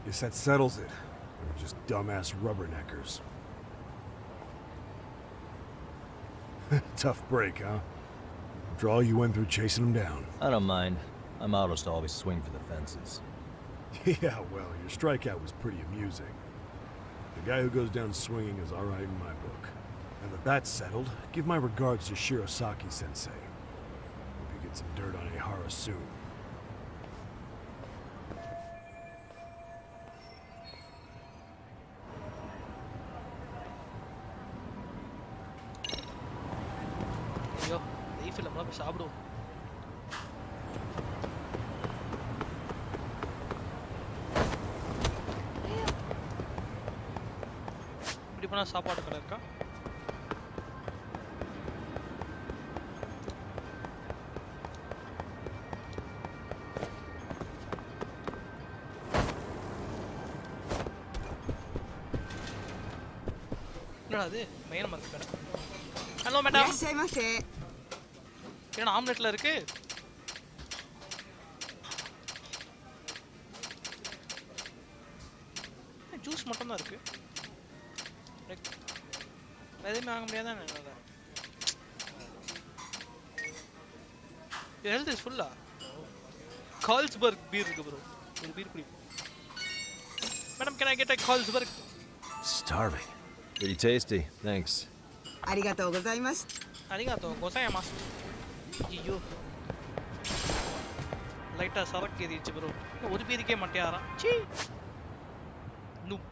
Guess that settles it. We're just dumbass rubberneckers. Tough break, huh? After all you went through chasing them down. I don't mind. I'm AORUS to always swing for the fences. Yeah, well, your strikeout was pretty amusing. The guy who goes down swinging is alright in my book. Now that that's settled, give my regards to Shirosaki-sensei. Hope you get some dirt on AORUS soon. ஐயோ life இல்ல போய் சாப்பிடுவோம் இப்படி போனா சாப்பாடு கடை இருக்கா என்னடா அது மெயின் மார்க்கெட் கடை ஹலோ மேடம் என்ன ஆம்லெட்ல இருக்கு ஜூஸ் மட்டும் தான் இருக்கு எதுவுமே வாங்க முடியாதான் என்னால ஹெல்த் இஸ் ஃபுல்லா கால்ஸ்பர்க் பீர் இருக்கு ப்ரோ ஒரு பீர் குடி madam can I get a Carlsberg Starving. Pretty tasty. Thanks. Arigatou gozaimasu. Arigatou gozaimasu. ஐயோ லைட்டா சரக்கு ஏறிச்சு ப்ரோ ஒரு பீருக்கே மட்டையாரா சீ noob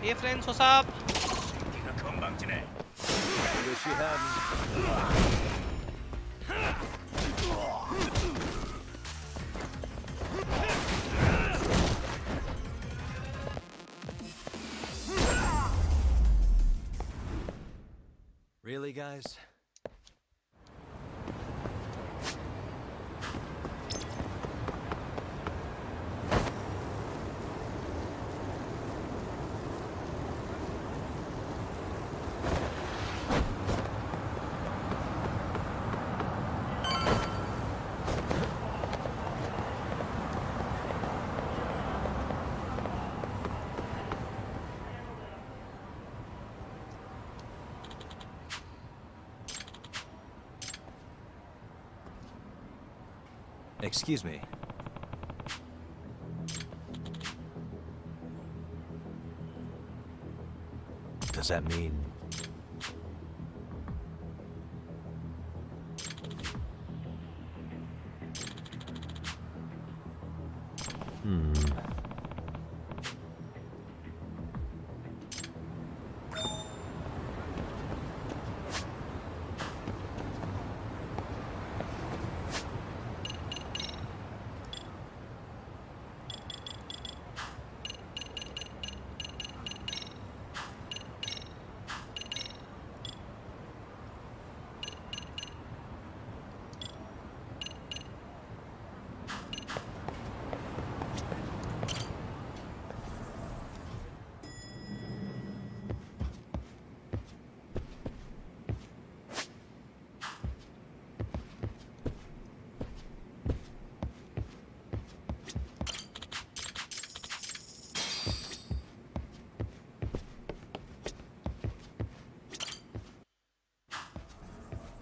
Hey friends, what's up? Wish you hadn't. Really, guys? Excuse me. Does that mean...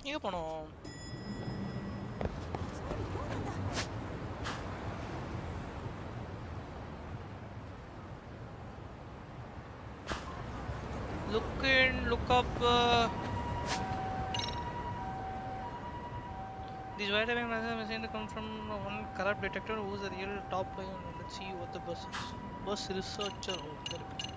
எங்க போனோம்? Look up. These white having machine come from one corrupt detector who's a real top player. Let's see what the bus is. Bus researcher. Oh, there it is.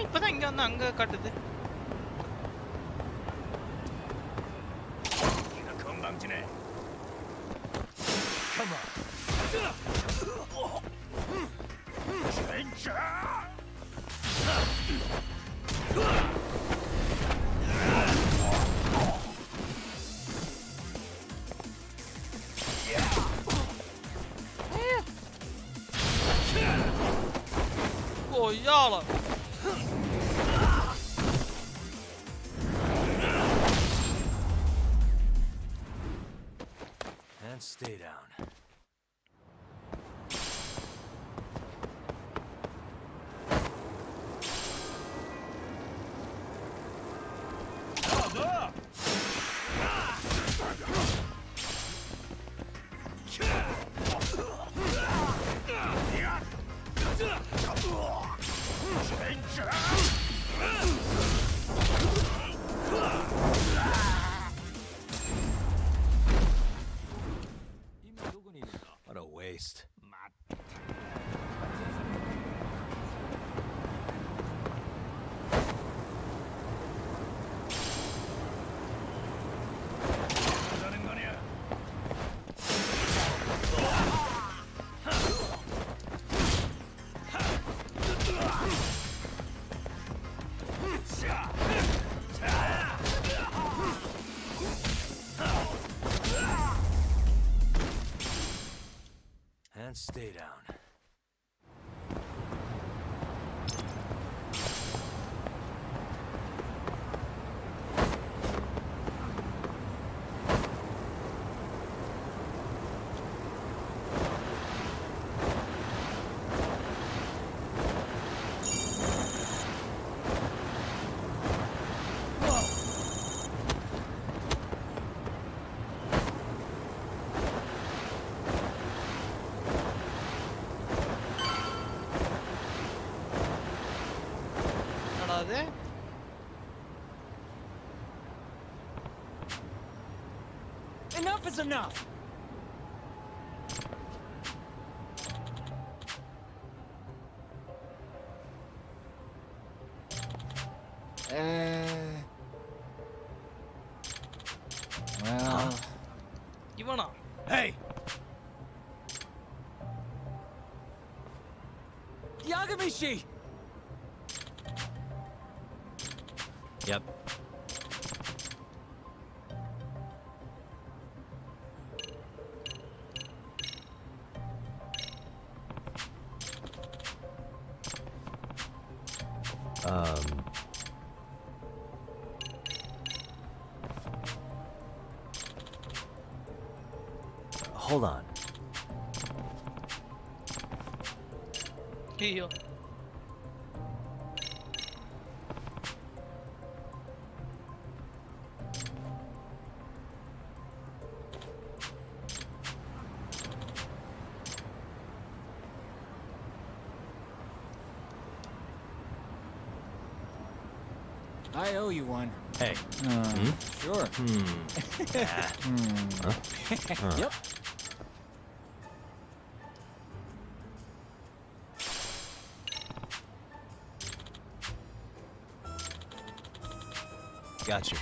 இப்பதான் இங்க வந்து அங்க காட்டுது. Come on. Oh, y'all. stay down. What a waste. And stay down. Enough is enough! Well... Ivana. Hey! Yagamishi! Yep. Hold on. Here. I owe you one. Hey. Sure. Yep. Got you.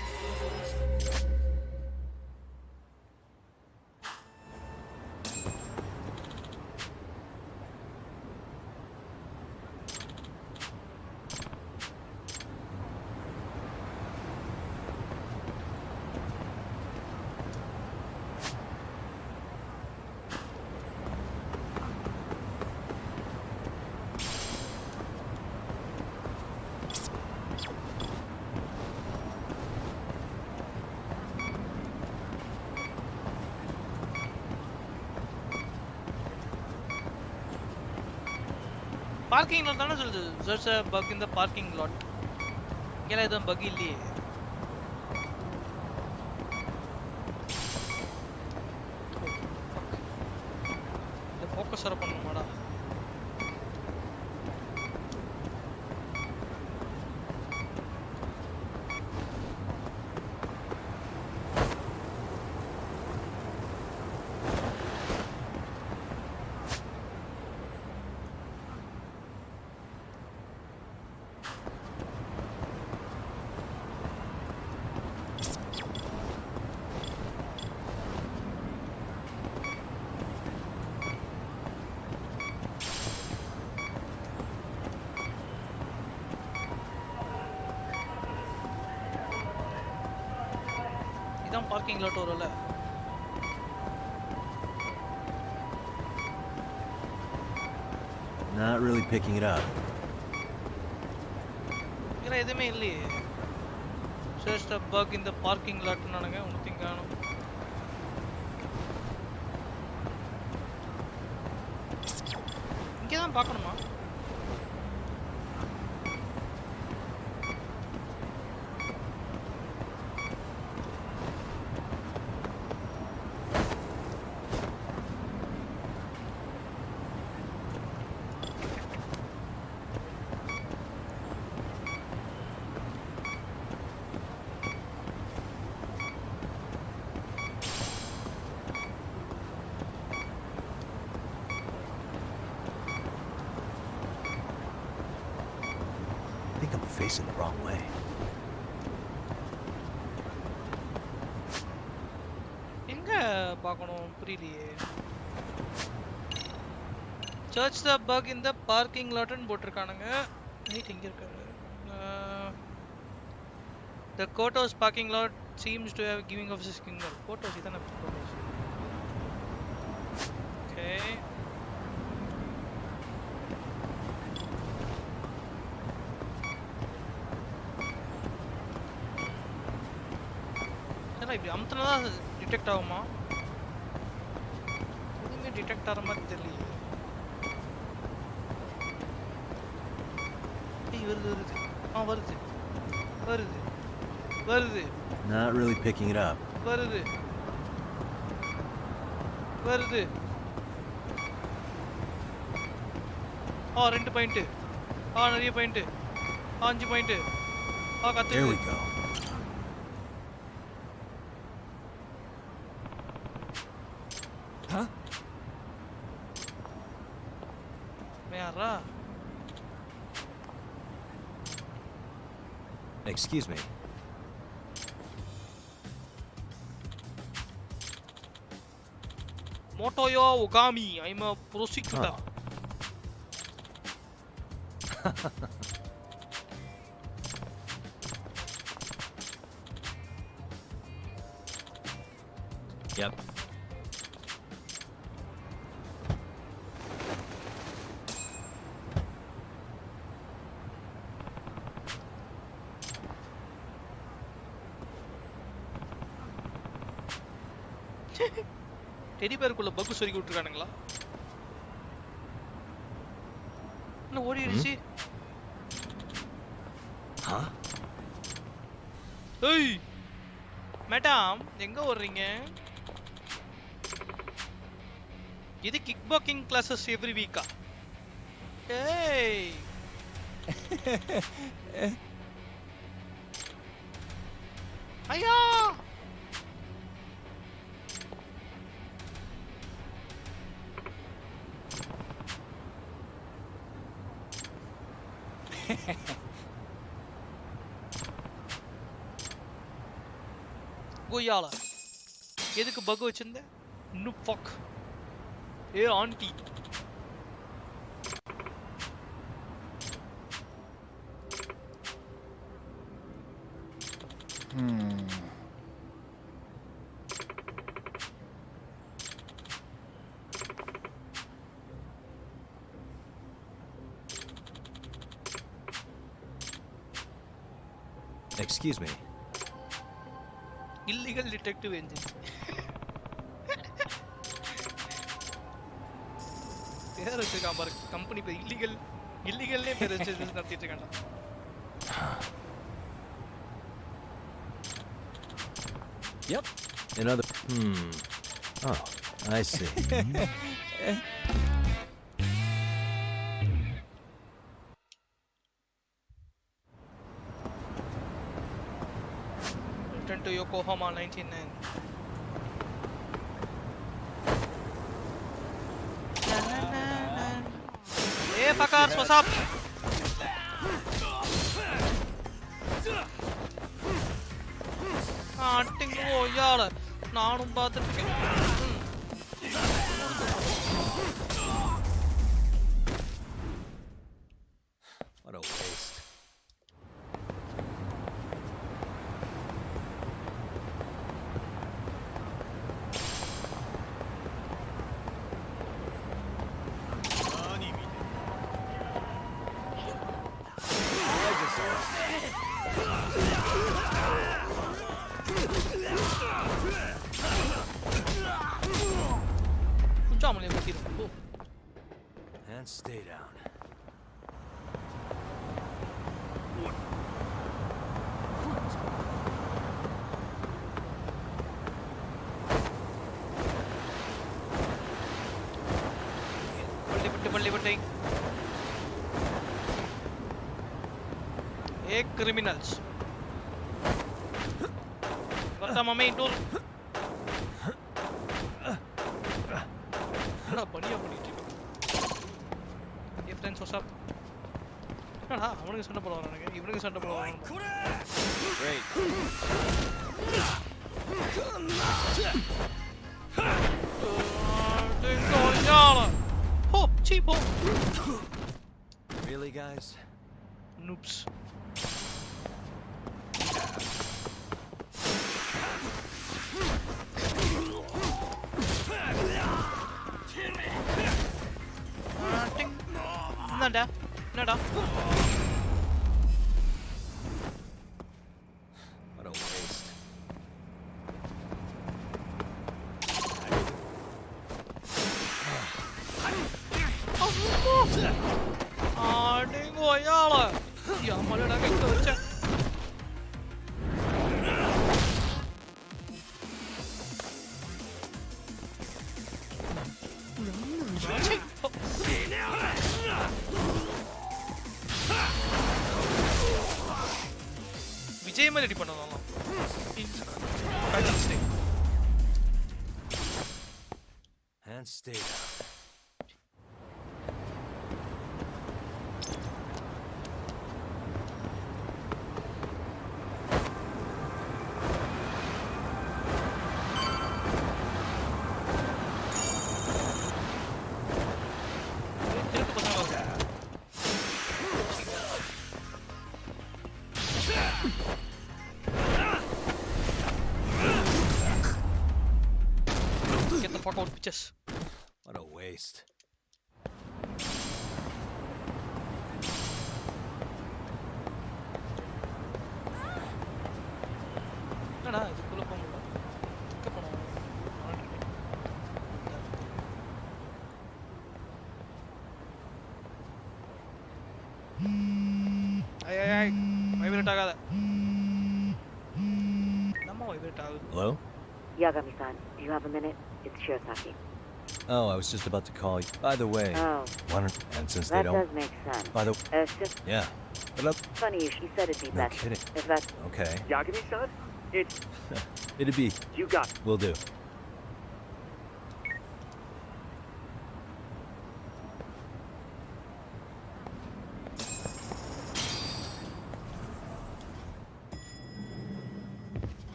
Parking lot தான சொல்லுது. There's a bug in the parking lot. இங்கல எதுவும் bug இல்லையே. இந்த focus வர பண்ணுமாடா. இதான் parking lot வரல. Not really picking it up. இங்கல எதுமே இல்லையே. Just a bug in the parking lot நானுங்க. உனக்கு காணோம். இதெல்லாம் பார்க்கணுமா? Facing the wrong way. எங்க பார்க்கணும் புரியலையே. Search the bug in the parking lot ன்னு போட்டிருக்கானுங்க. நைட் எங்க இருக்காரு? The Kotos parking lot seems to have giving of a signal. Kotos இதானே Kotos. Okay. இப்படி அமுத்துனா தான் டிடெக்ட் ஆகுமா? எதுவுமே டிடெக்ட் ஆகிற மாதிரி தெரியலையே. வருது வருது வருது வருது. Not really picking it up. வருது வருது. 2 பாயிண்ட். நிறைய பாயிண்ட். 5 பாயிண்ட். கத்து. There we go. Huh? Merah. Excuse me. Motoyo Ogami, I'm a prosecutor. Yep. Teddy பேருக்குள்ள பக்கு சொருகி விட்டுருக்கானுங்களா? என்ன ஓடிடுச்சு? ஏய் மேடம் எங்க ஓடுறீங்க? இது கிக் பாக்ஸிங் கிளாसेस எவ்ரி வீக்கா? ஏய் ஐயா கோயால எதுக்கு பக் வச்சிருந்த? நு ஃபக். ஏ aunty Excuse me. Illegal detective agency. பேர் வச்சிருக்கான் பாரு கம்பெனி பேர் இல்லீகல்லே பேர் வச்சு நடத்திட்டு இருக்காங்க. Yep. Another. Oh, I see. Return to Yokohama 1999. Hey, Prakash, what's up? ஆட்டிங்கோ Yala நானும் பார்த்துட்டு இருக்கேன். What a waste. கொஞ்சம் அமலே பத்திரும். stay down. Balli. Hey, criminals. Varta mame tool. Na baniya பண்ணிட்டு. Hey friends, what's up? என்னடா அவனுக்கு சண்டை போடுறானுங்க இவனுக்கு சண்டை போடுறானுங்க. Great. Hop, cheap hop. Really, guys? Noobs. Nada. What a waste. Koyala. Ya malada kaittu vecha. Vijay மாதிரி ready பண்ணலாம். And stay down. Get the fuck out, bitches. What a waste. என்னடா இதுக்குள்ள போக முடியல. எங்க போறோம்? ஐய் வைப்ரேட் ஆகாத. நம்ம வைப்ரேட் ஆகுது. Hello? Yagami-san, do you have a minute? It's Shirosaki. Oh, I was just about to call you. By the way, Oh. and since That they don't... does make sense. By the... Just Yeah. But up... funny she said it'd be No best. kidding. If that's... Okay. Yagami-san? It's... It'd be... You got... Will do.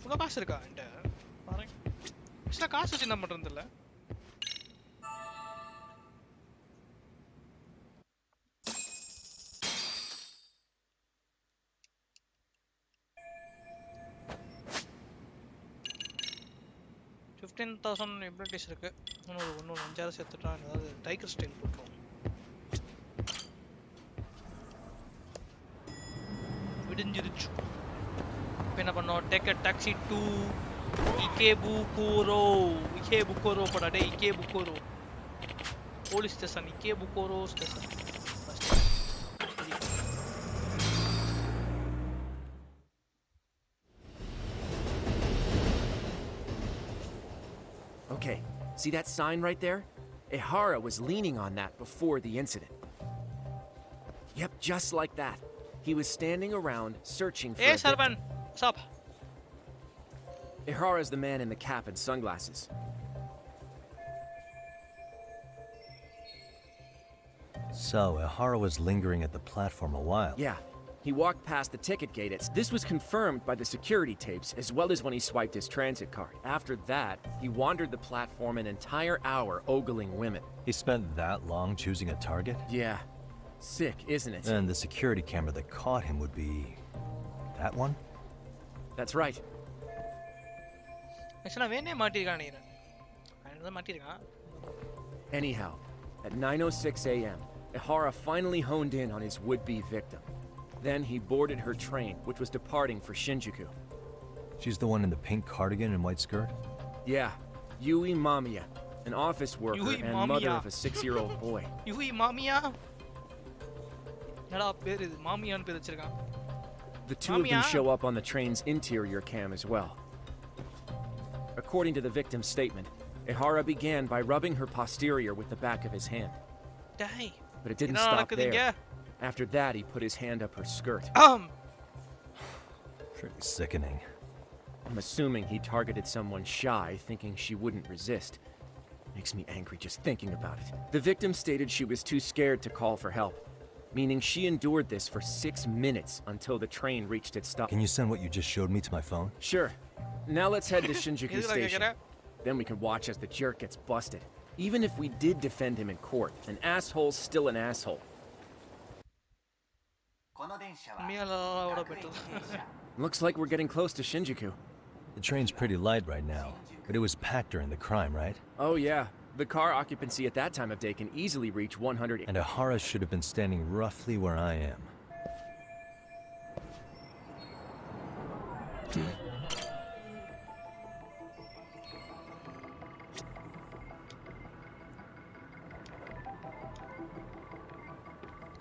உனக்கு காசு இருக்கா என்கிட்ட? பாரு. ஆக்சுவலா காசு வச்சு என்ன பண்றது இல்ல. $15,000 எபிலிட்டிஸ் இருக்கு. இன்னொரு 5,000 சேர்த்துட்டா ஏதாவது டைகர் ஸ்டைல் போட்டுருவோம். விடிஞ்சிருச்சு. இப்போ என்ன பண்ணோம்? Take a taxi to Ikebukuro. Ikebukuro போடா டேய் Ikebukuro. Police station Ikebukuro station. Okay, see that sign right there? Ihara was leaning on that before the incident. Yep, just like that. He was standing around searching for Hey, a Sarvan. victim. What's up? Ihara's the man in the cap and sunglasses. So, Ihara was lingering at the platform a while. Yeah, he walked past the ticket gate. This was confirmed by the security tapes, as well as when he swiped his transit card. After that, he wandered the platform an entire hour ogling women. He spent that long choosing a target? Yeah. Sick, isn't it? And the security camera that caught him would be... that one? That's right. Anyhow, At 9:06 a.m., Ihara finally honed in on his would-be victim. Then he boarded her train, which was departing for Shinjuku. She's the one in the pink cardigan and white skirt? Yeah, Yui Mamiya, an office worker Yui and Mamiya. mother of a 6-year-old boy. Yui Mamiya? என்னடா பேர் இது மாமியான்னு பேர் வச்சிருக்கான். The two of them show up on the train's interior cam as well. According to the victim's statement, Ihara began by rubbing her posterior with the back of his hand. Dang. But it didn't stop there. After that, he put his hand up her skirt. Pretty sickening. I'm assuming he targeted someone shy, thinking she wouldn't resist. Makes me angry just thinking about it. The victim stated she was too scared to call for help, meaning she endured this for 6 minutes until the train reached its stop. Can you send what you just showed me to my phone? Sure. Now let's head to Shinjuku Station. Then we can watch as the jerk gets busted. Even if we did defend him in court, an asshole's still an asshole. Looks like we're getting close to Shinjuku. The train's pretty light right now, but it was packed during the crime, right? Oh yeah. The car occupancy at that time of day can easily reach 100. And Ihara should have been standing roughly where I am.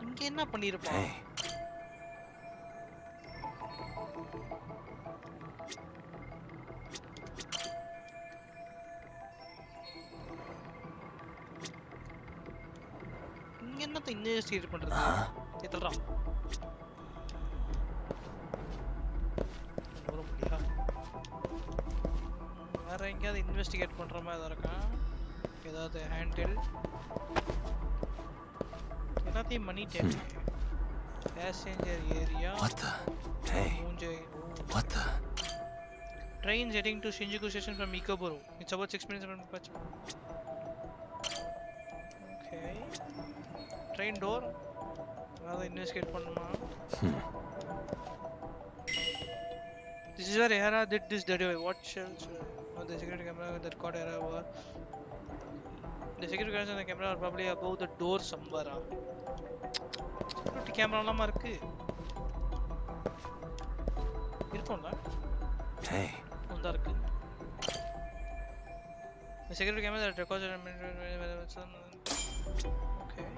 இங்க என்ன பண்ணிருப்பான்? என்னத்தை investigate பண்றது? எத்தறா? வர முடியா? வேற எங்கயாவது investigate பண்ற மாதிரி ஏதாவது இருக்கா? ஏதாவது ஹேண்டில்? எல்லாத்தையும் பண்ணிட்டேன். Passenger area. What the? Hey. What the? Train heading to Shinjuku station from Ikebukuro. It's about 6 minutes from Pachi. Okay. Train door. Now investigate பண்ணனுமா? This is where Ihara did this dirty way. What shells? The security camera that caught Ihara over. The security cameras on the camera are probably above the door somewhere. Security camera எல்லாமா இருக்கு. இருக்கும்ல? Hey. ஒண்ணா இருக்கு. The security camera that records okay.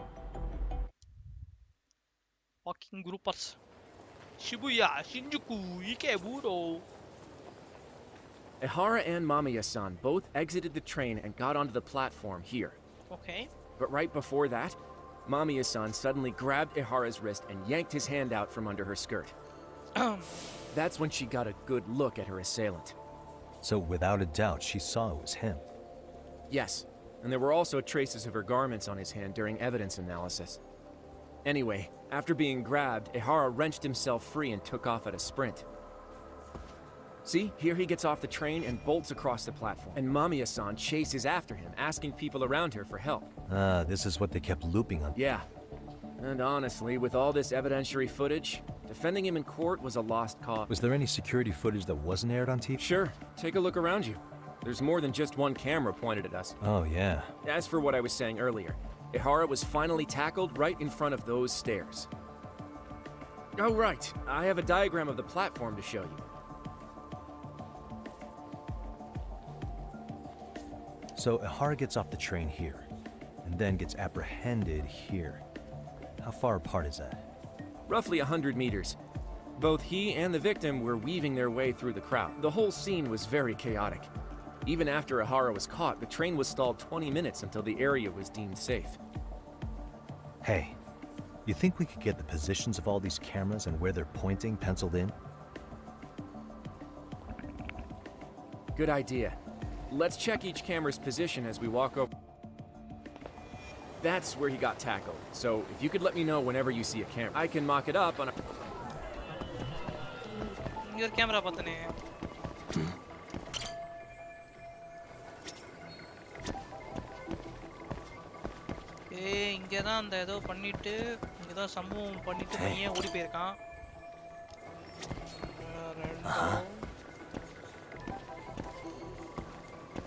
Walking groupers. Shibuya, Shinjuku, Ikebukuro. Ihara and Mamiya-san both exited the train and got onto the platform here. Okay. But right before that, Mamiya-san suddenly grabbed Ihara's wrist and yanked his hand out from under her skirt. That's when she got a good look at her assailant. So without a doubt, she saw it was him. Yes, and there were also traces of her garments on his hand during evidence analysis. Anyway, after being grabbed, Ihara wrenched himself free and took off at a sprint. See, here he gets off the train and bolts across the platform. And Mamiya-san chases after him, asking people around her for help. Ah, this is what they kept looping on. Yeah. And honestly, with all this evidentiary footage, defending him in court was a lost cause. Was there any security footage that wasn't aired on TV? Sure. Take a look around you. There's more than just one camera pointed at us. Oh, yeah. As for what I was saying earlier, Ihara was finally tackled right in front of those stairs. Oh, right. I have a diagram of the platform to show you. So Ihara gets off the train here, and then gets apprehended here. How far apart is that? Roughly 100 meters. Both he and the victim were weaving their way through the crowd. The whole scene was very chaotic. Even after Ihara was caught, the train was stalled 20 minutes until the area was deemed safe. Hey, you think we could get the positions of all these cameras and where they're pointing penciled in? Good idea. Let's check each camera's position as we walk over. That's where he got tackled. So if you could let me know whenever you see a camera, I can mock it up on a... Your camera பார்த்தனே. ஏய் இங்க தான் அந்த ஏதோ பண்ணிட்டு இங்க தான் சம்பவம் பண்ணிட்டு பையன் ஓடி போயிருக்கான்.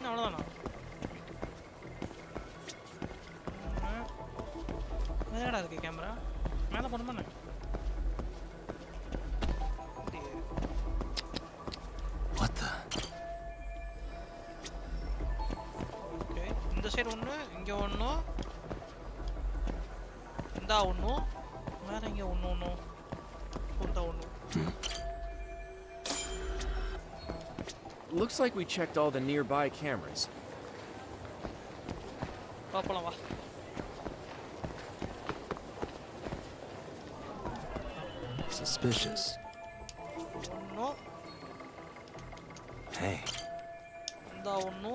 அவ்வளவுதானா? என்னடா கேமரா மேலே போகணுமா என்ன? What the? ஓகே இந்த சைடு ஒன்று, இங்கே ஒன்று, இந்தா ஒன்று, வேற இங்கே ஒன்று இந்தா ஒன்று. Looks like we checked all the nearby cameras. போகலாம் வா. Suspicious. ஒன்று, Hey. இந்தா ஒன்று,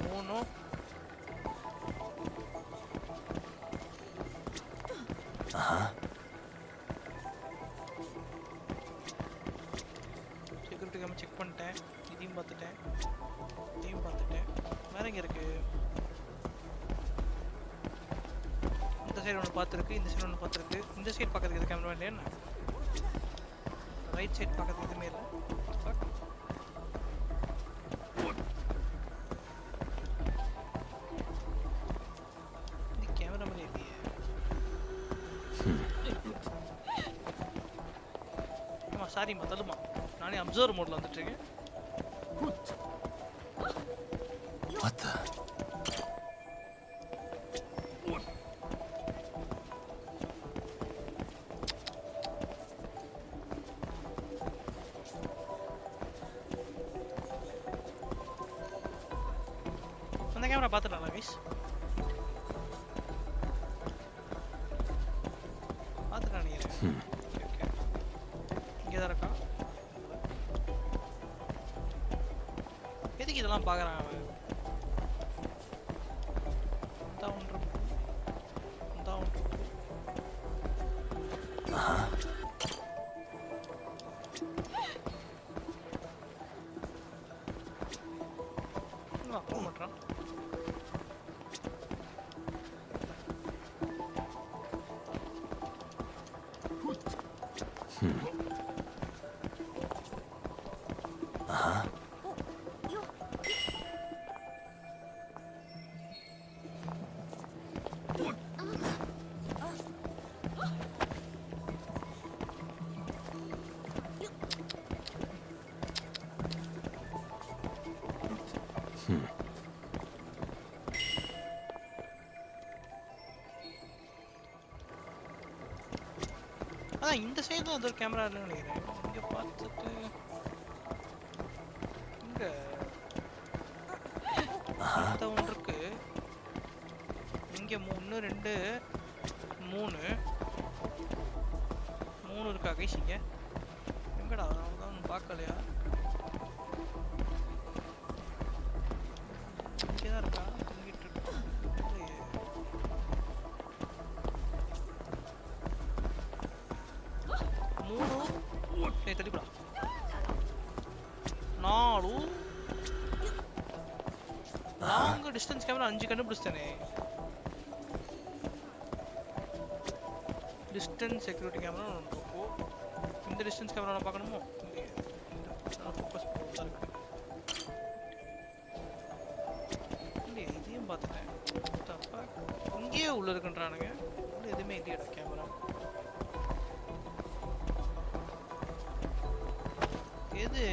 மூணு, செக்யூரிட்டி கேமரா செக் பண்ணிட்டேன். இதையும் பார்த்துட்டேன், இதையும் பார்த்துட்டேன். வேற எங்கே இருக்கு? இந்த சைடு ஒன்று பார்த்துருக்கு, இந்த சைடு ஒன்று பார்த்துருக்கு. இந்த சைடு பார்க்கறதுக்கு எது கேமரா இல்லையா என்ன? ரைட் சைடு பார்க்கறதுக்கு எதுவுமே இல்லை. இந்த கேமரா மாதிரி இல்லையே. ஆமாம் சாரிம்மா, தள்ளுமா. நானே அப்சர்வர் மோடில் வந்துட்டு இருக்கேன். What the? அந்த கேமரா பார்த்துட்டாங்களா கைஸ்? பார்த்துட்டா நினைக்கிறேன். ஓகே இங்கே தான் இருக்கா. எதுக்கு இதெல்லாம் பார்க்குறான் அவன்? இந்தா ஒன்று, இந்தா ஒன்று. போக மாட்டான். அதான் இந்த சைடில் அது ஒரு கேமரா இல்லைன்னு நினைக்கிறேன். இங்கே பார்த்துட்டு இங்கே இந்த ஒன்று இருக்கு. இங்கே 1 2 3 இருக்கா கைஸ்? இங்கே எங்கடா? அதான் பார்க்கலையா? இங்கே தான் இருக்கா? இங்கிட்டு இருக்கு. தெளிப்பா 4 லாங் டிஸ்டன்ஸ் கேமரா 5 கண்டுபிடிச்சிட்டேனே. டிஸ்டன்ஸ் செக்யூரிட்டி கேமரா ஒன்று இருக்கும். இந்த டிஸ்டன்ஸ் கேமரா நான் பார்க்கணுமோ? ஃபோக்கஸ் போட்டு இருக்கு. இல்லையே, இதையும் பார்த்துட்டேன். இங்கேயே உள்ள இருக்குன்றானுங்க. எதுவுமே இல்லையடா கேமரா. எது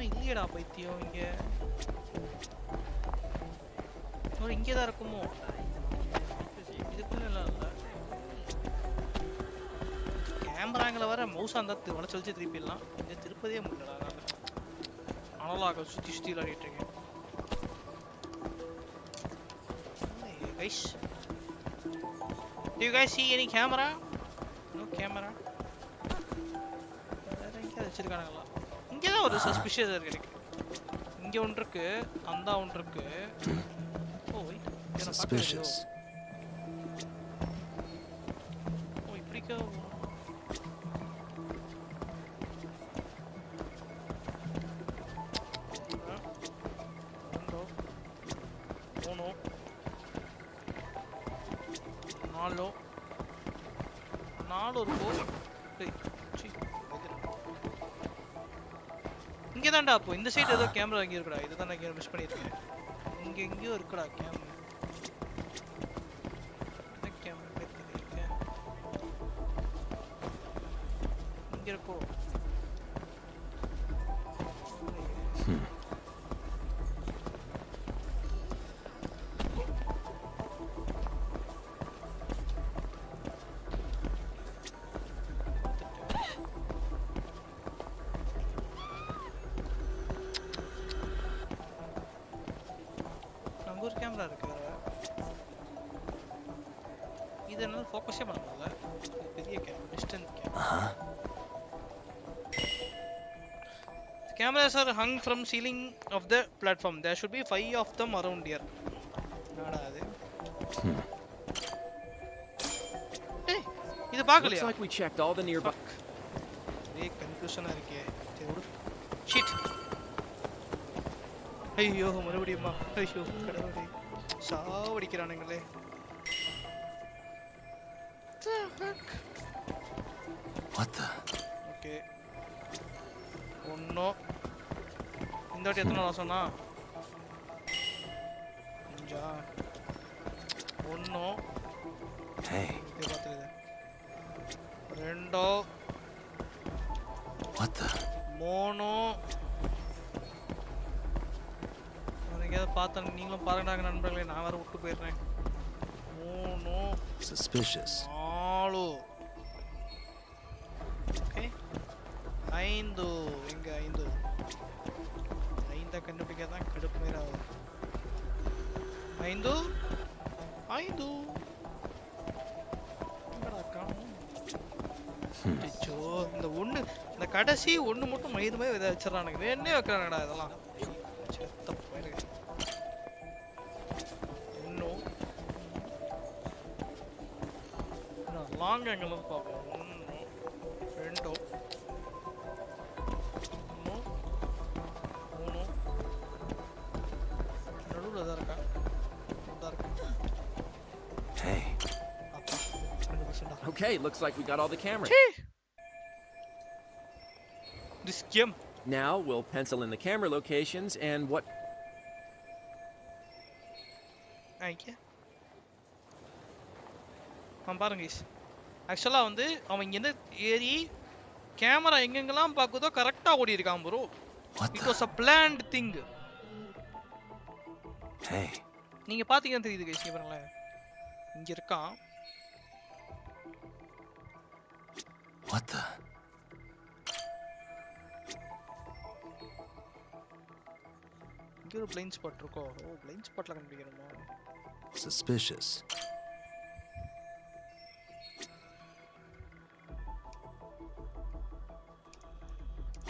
இல்லையடா பைத்தியம். இங்க ஒரு இங்கே தான் இருக்குமோ? இதுக்குள்ள இல்லை. கேமராங்களை வர மவுஸாக இருந்தால் வளைச்சு திருப்பிடலாம். இங்கே திருப்பதே முடியலடா. அனலாக சுற்றி சுற்றி விளையாடிட்டு இருக்கேன். Guys, do you guys see any camera? No camera. வேற எங்க வச்சிருக்கானுங்களா? இங்க தான் ஒரு சஸ்பிஷியஸ் இருக்கு எனக்கு. இங்க ஒன்று இருக்கு, அந்த ஒன்று இருக்கு. ஓ வெயிட், என்ன சஸ்பிஷியஸ். ஓ இப்படிக்கா. நாலு இருக்கும். இங்க தான்டா அப்போ இந்த சைடு ஏதோ கேமரா இங்க இருக்குடா. இத தான் நான் மிஸ் பண்ணிருக்கேன். இங்க எங்கயோ இருக்குடா கேமரா. இந்த கேமரா இருக்கு. இங்க இருக்கோ. கேமரா இருக்கு வேற. இது என்ன ஃபோக்கஸே பண்ண முடியல. பெரிய camera, distant camera. The cameras are hung from ceiling of the platform. There should be 5 of them around here. என்னடா அது? ஏய் இது பார்க்கலையா? Looks like we checked all the nearby. ஏய் கன்ஃபியூஷனா இருக்கே. சரி விடு. ஷிட். ஐயோ மறுபடியுமா? ஐயோ கடவுளே. சாவடிக்கிறானுங்களே. What the? ஓகே. ஒண்ணோ. இந்த வாட்டி எத்தனை நான் சொன்னா? 5. ஒண்ணோ. Hey. இது பாத்துது. 2. What the? 3. எங்கேயாவது பார்த்தா நீங்களும் பாருங்கடாங்க நண்பர்களே. நான் வேற விட்டு போயிடுறேன். 3. Suspicious. 4. ஓகே. 5. எங்க 5? 5 கண்டுபிடிக்காதான் கடுப்பு மேல ஆகுது. 5. எங்கடா காணோம்? அச்சோ இந்த ஒண்ணு இந்த கடைசி ஒண்ணு மட்டும் மயிதுமே விதை வச்சிடறானுங்க. வேணே வைக்கிறானுங்கடா இதெல்லாம். செத்த போயிருக்கு. இன்னும் லாங் ஆங்கிள் பார்ப்போம். 1 2 3 நடுவுல தான் இருக்கா? தான் இருக்கா? Hey. Okay, looks like we got all the cameras. This game. Now we'll pencil in the camera locations and what. ஐயா பாருங்க guys. ஆக்சுவலா வந்து அவன் இங்க இருந்து ஏறி கேமரா எங்கெங்கெல்லாம் பாக்குதோ கரெக்டா ஓடி இருக்கான் bro. It was a planned thing. Hey. நீங்க பாத்தீங்கன்னா தெரியுது guys. இங்க பாருங்களேன். இங்க இருக்கான். What the? இங்க ஒரு blind spot இருக்கோ. ஓ blind spotல கண்டுபிடிக்கணுமா? Suspicious.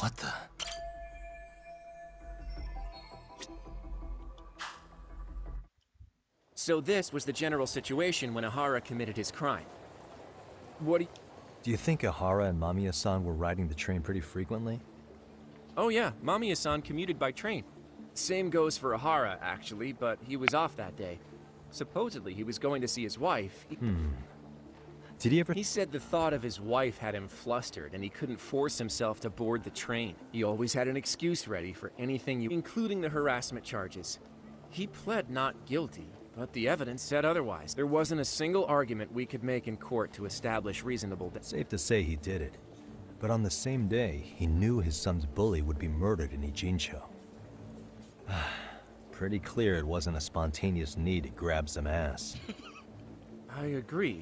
What the? So this was the general situation when Ahara committed his crime. What do you think Ahara and Mamiya-san were riding the train pretty frequently? Oh yeah, Mamiya-san commuted by train. Same goes for Ahara, actually, but he was off that day. Supposedly, he was going to see his wife. Did he ever? He said the thought of his wife had him flustered, and he couldn't force himself to board the train. He always had an excuse ready for anything, including the harassment charges. He pled not guilty, but the evidence said otherwise. There wasn't a single argument we could make in court to establish reasonable doubt. Safe to say he did it. But on the same day, he knew his son's bully would be murdered in Ijincho. Pretty clear it wasn't a spontaneous need to grab some ass. I agree.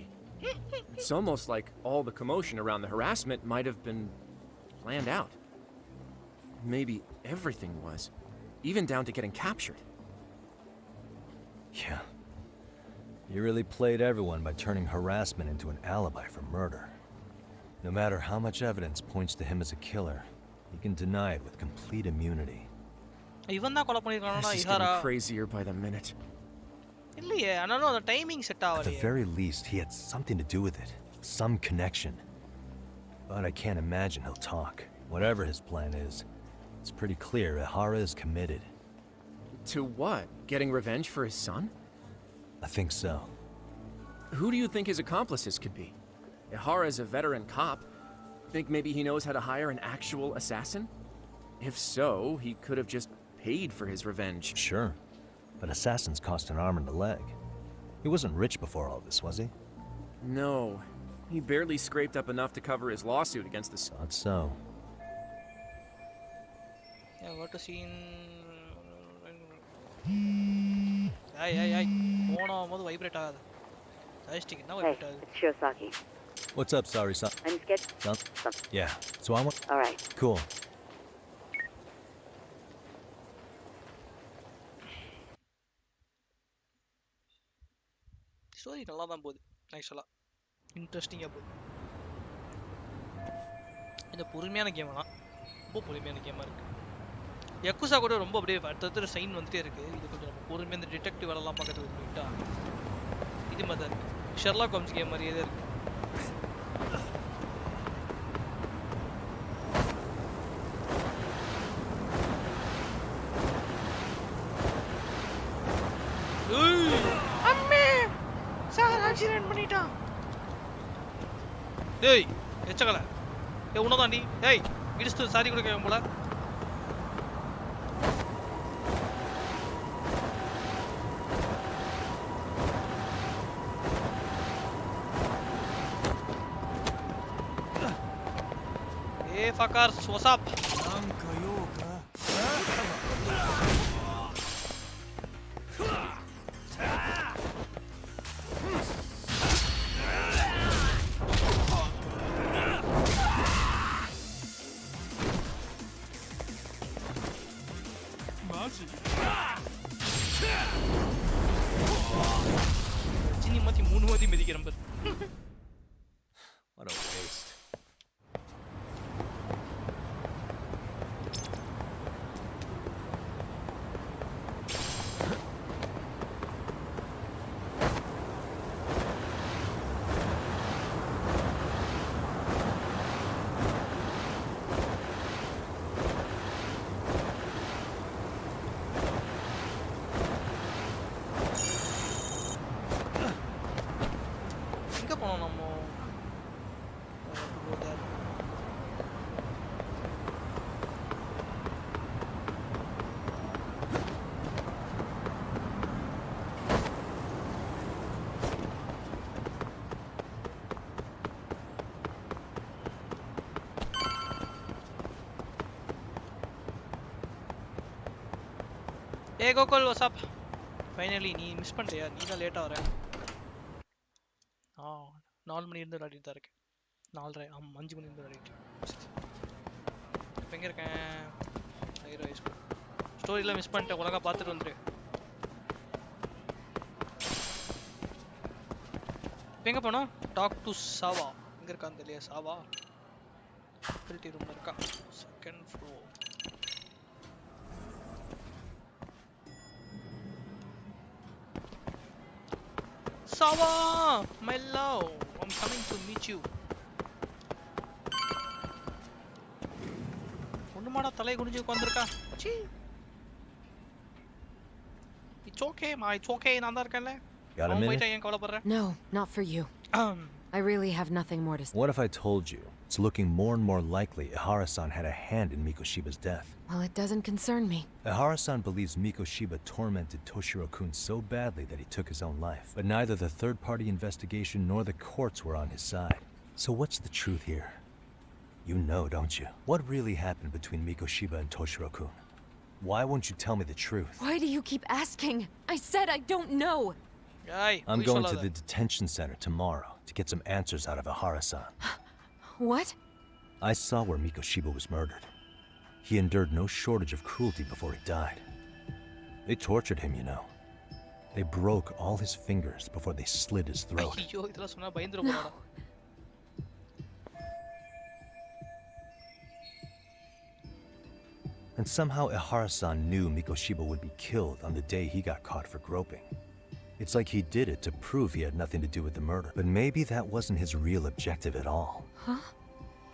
It's almost like all the commotion around the harassment might have been planned out. Maybe everything was, even down to getting captured. Yeah. He really played everyone by turning harassment into an alibi for murder. No matter how much evidence points to him as a killer, he can deny it with complete immunity. This is getting crazier by the minute. At the very least, he had something to do with it. Some connection. But I can't imagine he'll talk. Whatever his plan is, it's pretty clear Ahara is committed. To what? Getting revenge for his son? I think so. Who do you think his accomplices could be? Ahara is a veteran cop. Think maybe he knows how to hire an actual assassin? If so, he could have just paid for his revenge. Sure, but assassins cost an arm and a leg. He wasn't rich before all this, was he? No. He barely scraped up enough to cover his lawsuit against the... Not so. Yeah, what a scene. Ay. Phone on vibrate agada. Joystick now Hey, vibrate. it's Shiosaki. What's up, sorry, son? I'm sketch. Yeah, so I want... All right. Cool. Story நல்லா தான் போகுது ஆக்சுவலா இன்ட்ரெஸ்டிங்கா போகுது. இந்த பொறுமையான game தான், ரொம்ப பொறுமையான கேமா இருக்கு. யக்குசா கூட ரொம்ப அப்படியே அடுத்தடுத்த சைன் வந்துட்டே இருக்கு. இது கொஞ்சம் நம்ம பொறுமையா இந்த டிடெக்டிவ் வேலைலாம் பார்க்கறது போயிட்டா இது மாதிரி தான் இருக்கு. ஷெர்லாக் ஹோம்ஸ் கேம் மாதிரியே தான் இருக்கு. அம்மே சார் ஆக்சிடென்ட் பண்ணிட்டான். டேய் எச்சகல ஏ உனதாண்டி டேய் இடிச்சு சாரி கூட கேட்க போல. Hey fuckers, what's up? Jini mati moonu mati medikkiran par. What a waste. Hey GØKÄŁ, what's up? Finally, நீ மிஸ் பண்ணிட்டியா? நீ தான் லேட்டா வர. 4 மணி இருந்து விளையாடிட்டு தான் இருக்கேன். 4:30 5 மணி இருந்து விளையாடிட்டு. இப்போ எங்க இருக்கேன்? ஹைரோ ஸ்கூல். ஸ்டோரியில மிஸ் பண்ணிட்டேன். ஒழுங்கா பார்த்துட்டு வந்துரு. இப்போ எங்க போனோம்? டாக் டு சாவா. எங்க இருக்கான்னு தெரியல. சாவா ஃபெசிலிட்டி ரூம்ல இருக்கா? Second floor. Sawa, my love, I'm coming to meet you. ஒண்ணுமாடா தலை குனிஞ்சு உட்கார்ந்திருக்கா? ச்சீ. It's okay, it's okay, நான் தான் இருக்கேன்ல. Got a minute? ஏன் கவலைப்படுற? No, not for you. I really have nothing more to say. What if I told you it's looking more and more likely Ihara-san had a hand in Mikoshiba's death? Well, it doesn't concern me. Ihara-san believes Mikoshiba tormented Toshiro-kun so badly that he took his own life. But neither the third-party investigation nor the courts were on his side. So what's the truth here? You know, don't you? What really happened between Mikoshiba and Toshiro-kun? Why won't you tell me the truth? Why do you keep asking? I said I don't know. I'm going to the detention center tomorrow to get some answers out of Ihara-san. What? I saw where Mikoshiba was murdered. He endured no shortage of cruelty before he died. They tortured him, you know. They broke all his fingers before they slit his throat. No. And somehow Ihara-san knew Mikoshiba would be killed on the day he got caught for groping. It's like he did it to prove he had nothing to do with the murder. But maybe that wasn't his real objective at all. Huh?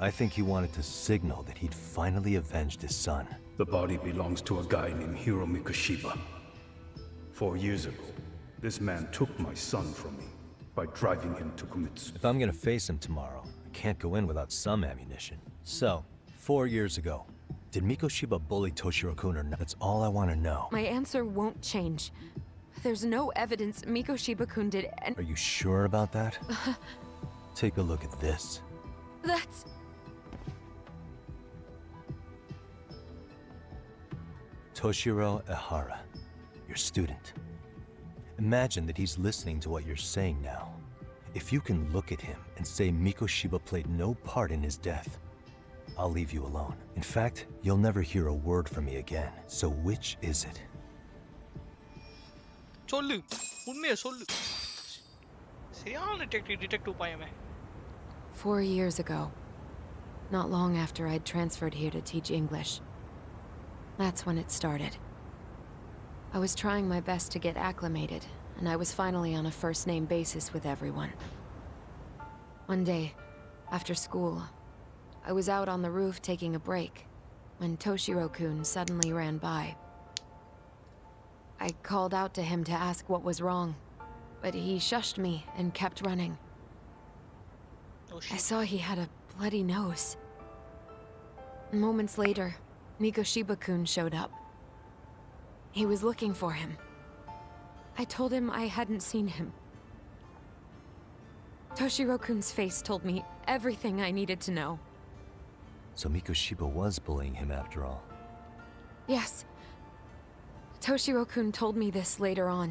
I think he wanted to signal that he'd finally avenged his son. The body belongs to a guy named Hiro Mikoshiba. 4 years ago, this man took my son from me by driving him to Kummitsu. If I'm gonna face him tomorrow, I can't go in without some ammunition. So, 4 years ago, Did Mikoshiba bully Toshiro-kun or not? That's all I want to know. My answer won't change. There's no evidence Mikoshiba-kun did Are you sure about that? Take a look at this. That's... Toshiro Ehara, your student. Imagine that he's listening to what you're saying now. If you can look at him and say Mikoshiba played no part in his death, I'll leave you alone. In fact, you'll never hear a word from me again. So which is it? சொல்லு உண்மையை சொல்லு சரியான detective பையமே 4 years ago, not long after I'd transferred here to teach English. That's when it started. I was trying my best to get acclimated, and I was finally on a first-name basis with everyone. One day, after school, I was out on the roof taking a break, when Toshiro-kun suddenly ran by. I called out to him to ask what was wrong, but he shushed me and kept running. I saw he had a bloody nose. Moments later, Mikoshiba-kun showed up. He was looking for him. I told him I hadn't seen him. Toshiro-kun's face told me everything I needed to know. So Mikoshiba was bullying him after all. Yes. Toshiro-kun told me this later on.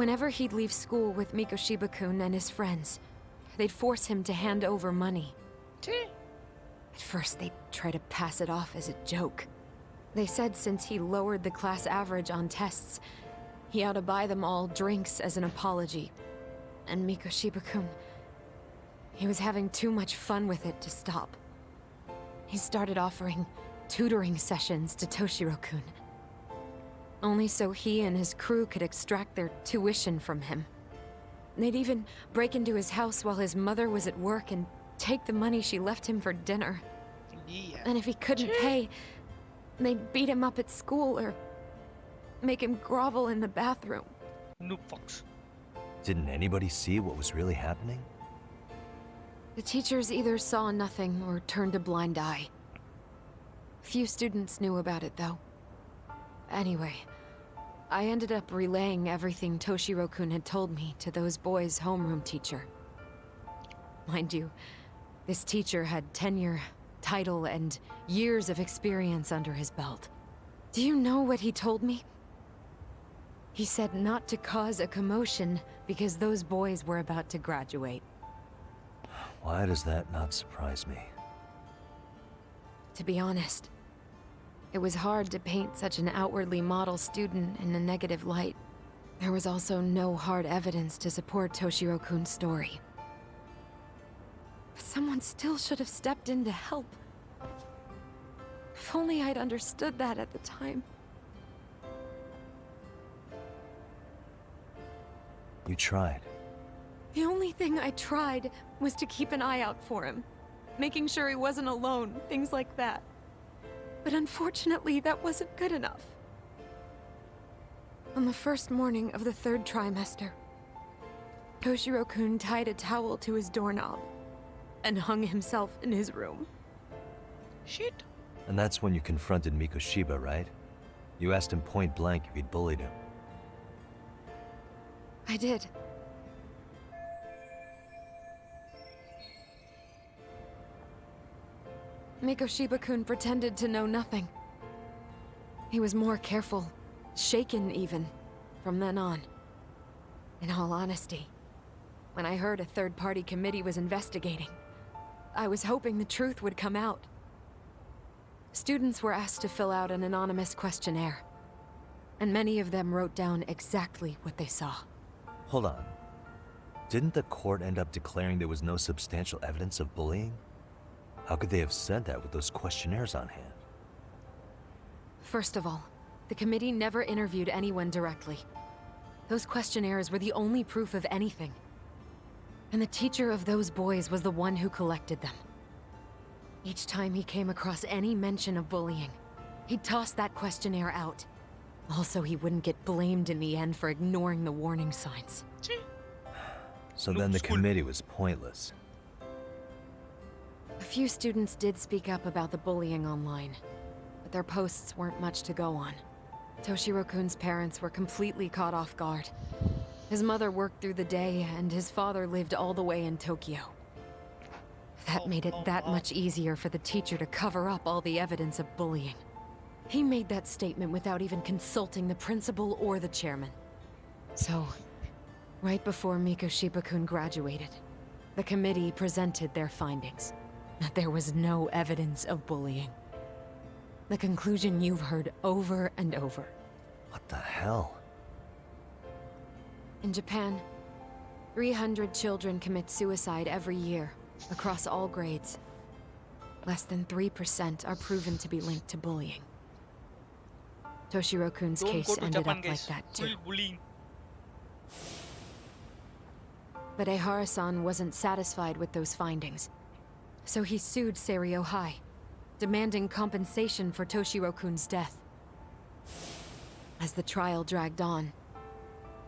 Whenever he'd leave school with Mikoshiba-kun and his friends, they'd force him to hand over money. At first, they'd try to pass it off as a joke. They said since he lowered the class average on tests, he ought to buy them all drinks as an apology. And Mikoshiba-kun, he was having too much fun with it to stop. He started offering tutoring sessions to Toshiro-kun. Only so he and his crew could extract their tuition from him. They'd even break into his house while his mother was at work and take the money she left him for dinner. Yeah. And if he couldn't pay, they'd beat him up at school or make him grovel in the bathroom. Noob fox. Didn't anybody see what was really happening? The teachers either saw nothing or turned a blind eye. Few students knew about it, though. Anyway, I ended up relaying everything Toshiro-kun had told me to those boys' homeroom teacher. Mind you, this teacher had tenure, title, and years of experience under his belt. Do you know what he told me? He said not to cause a commotion because those boys were about to graduate. Why does that not surprise me? To be honest, it was hard to paint such an outwardly model student in a negative light. There was also no hard evidence to support Toshiro-kun's story. But someone still should have stepped in to help. If only I'd understood that at the time. You tried. The only thing I tried was to keep an eye out for him, making sure he wasn't alone, things like that. But unfortunately, that wasn't good enough. On the first morning of the 3rd trimester, Toshiro-kun tied a towel to his doorknob and hung himself in his room. Shit. And that's when you confronted Mikoshiba, right? You asked him point blank if he'd bullied him. I did. Mikoshiba-kun pretended to know nothing. He was more careful, shaken even, from then on. In all honesty, when I heard a third-party committee was investigating, I was hoping the truth would come out. Students were asked to fill out an anonymous questionnaire, and many of them wrote down exactly what they saw. Hold on. Didn't the court end up declaring there was no substantial evidence of bullying? How could they have said that with those questionnaires on hand? First of all, the committee never interviewed anyone directly. Those questionnaires were the only proof of anything. And the teacher of those boys was the one who collected them. Each time he came across any mention of bullying, he'd toss that questionnaire out. Also, he wouldn't get blamed in the end for ignoring the warning signs. So then the committee was pointless. A few students did speak up about the bullying online, but their posts weren't much to go on. Toshiro-kun's parents were completely caught off guard. His mother worked through the day, and his father lived all the way in Tokyo. That made it that much easier for the teacher to cover up all the evidence of bullying. He made that statement without even consulting the principal or the chairman. So, right before Mikoshiba-kun graduated, the committee presented their findings. That there was no evidence of bullying. The conclusion you've heard over and over. What the hell? In Japan, 300 children commit suicide every year, across all grades. Less than 3% are proven to be linked to bullying. Toshiro-kun's case ended up like that too. But Ehara-san wasn't satisfied with those findings. So he sued Seiryo High, demanding compensation for Toshiro-kun's death. As the trial dragged on,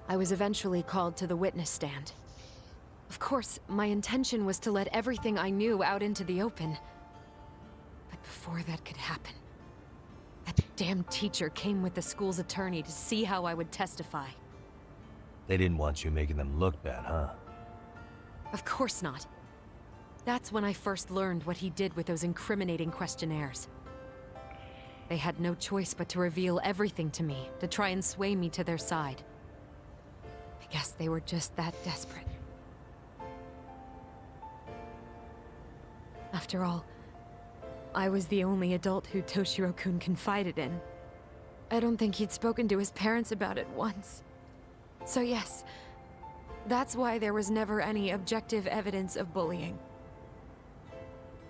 I was eventually called to the witness stand. Of course, my intention was to let everything I knew out into the open. But before that could happen, that damn teacher came with the school's attorney to see how I would testify. They didn't want you making them look bad, huh? Of course not. That's when I first learned what he did with those incriminating questionnaires. They had no choice but to reveal everything to me, to try and sway me to their side. I guess they were just that desperate. After all, I was the only adult who Toshiro-kun confided in. I don't think he'd spoken to his parents about it once. So yes, that's why there was never any objective evidence of bullying.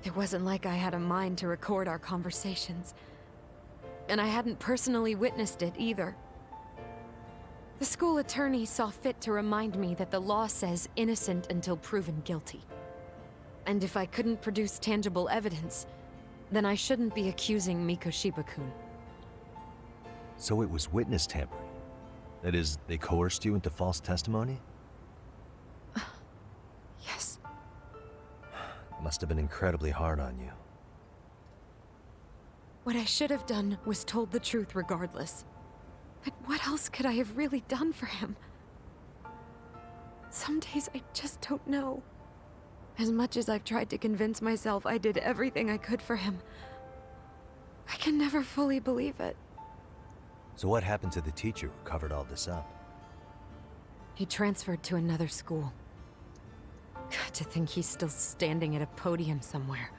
It wasn't like I had a mind to record our conversations. And I hadn't personally witnessed it either. The school attorney saw fit to remind me that the law says innocent until proven guilty. And if I couldn't produce tangible evidence, then I shouldn't be accusing Mikoshiba-kun. So it was witness tampering? That is, they coerced you into false testimony? Yes. It must have been incredibly hard on you. What I should have done was told the truth regardless. But what else could I have really done for him? Some days I just don't know. As much as I've tried to convince myself I did everything I could for him, I can never fully believe it. So what happened to the teacher who covered all this up? He transferred to another school. God, to think he's still standing at a podium somewhere.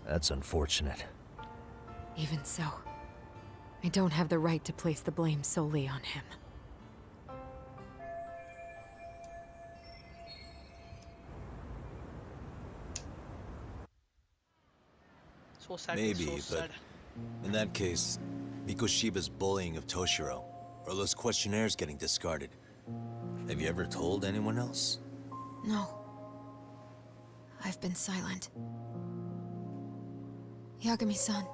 That's unfortunate. Even so, I don't have the right to place the blame solely on him. So sad. Maybe, so but sad. in that case, Mikoshiba's bullying of Toshiro, or those questionnaires getting discarded. Have you ever told anyone else? No. I've been silent. Yagami-san,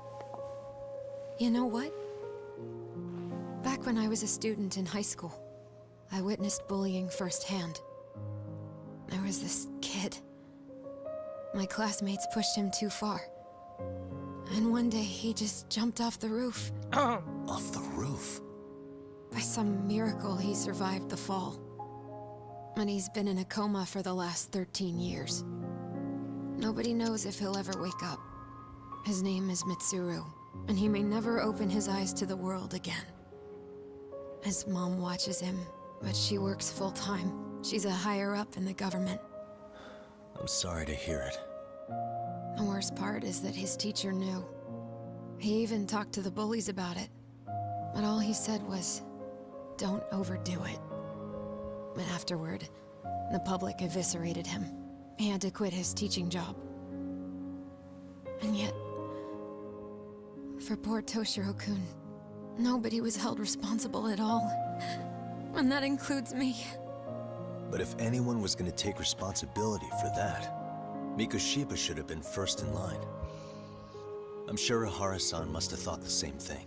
you know what? Back when I was a student in high school, I witnessed bullying firsthand. There was this kid. My classmates pushed him too far. And one day he just jumped off the roof. Off the roof? By some miracle, he survived the fall. And he's been in a coma for the last 13 years. Nobody knows if he'll ever wake up. His name is Mitsuru, and he may never open his eyes to the world again. His mom watches him, but she works full-time. She's a higher-up in the government. I'm sorry to hear it. The worst part is that his teacher knew. He even talked to the bullies about it. But all he said was, don't overdo it. But afterward, the public eviscerated him. He had to quit his teaching job. And yet, for poor Toshiro-kun, nobody was held responsible at all. And that includes me. But if anyone was going to take responsibility for that, Mikoshiba should have been first in line. I'm sure Ehara-san must have thought the same thing.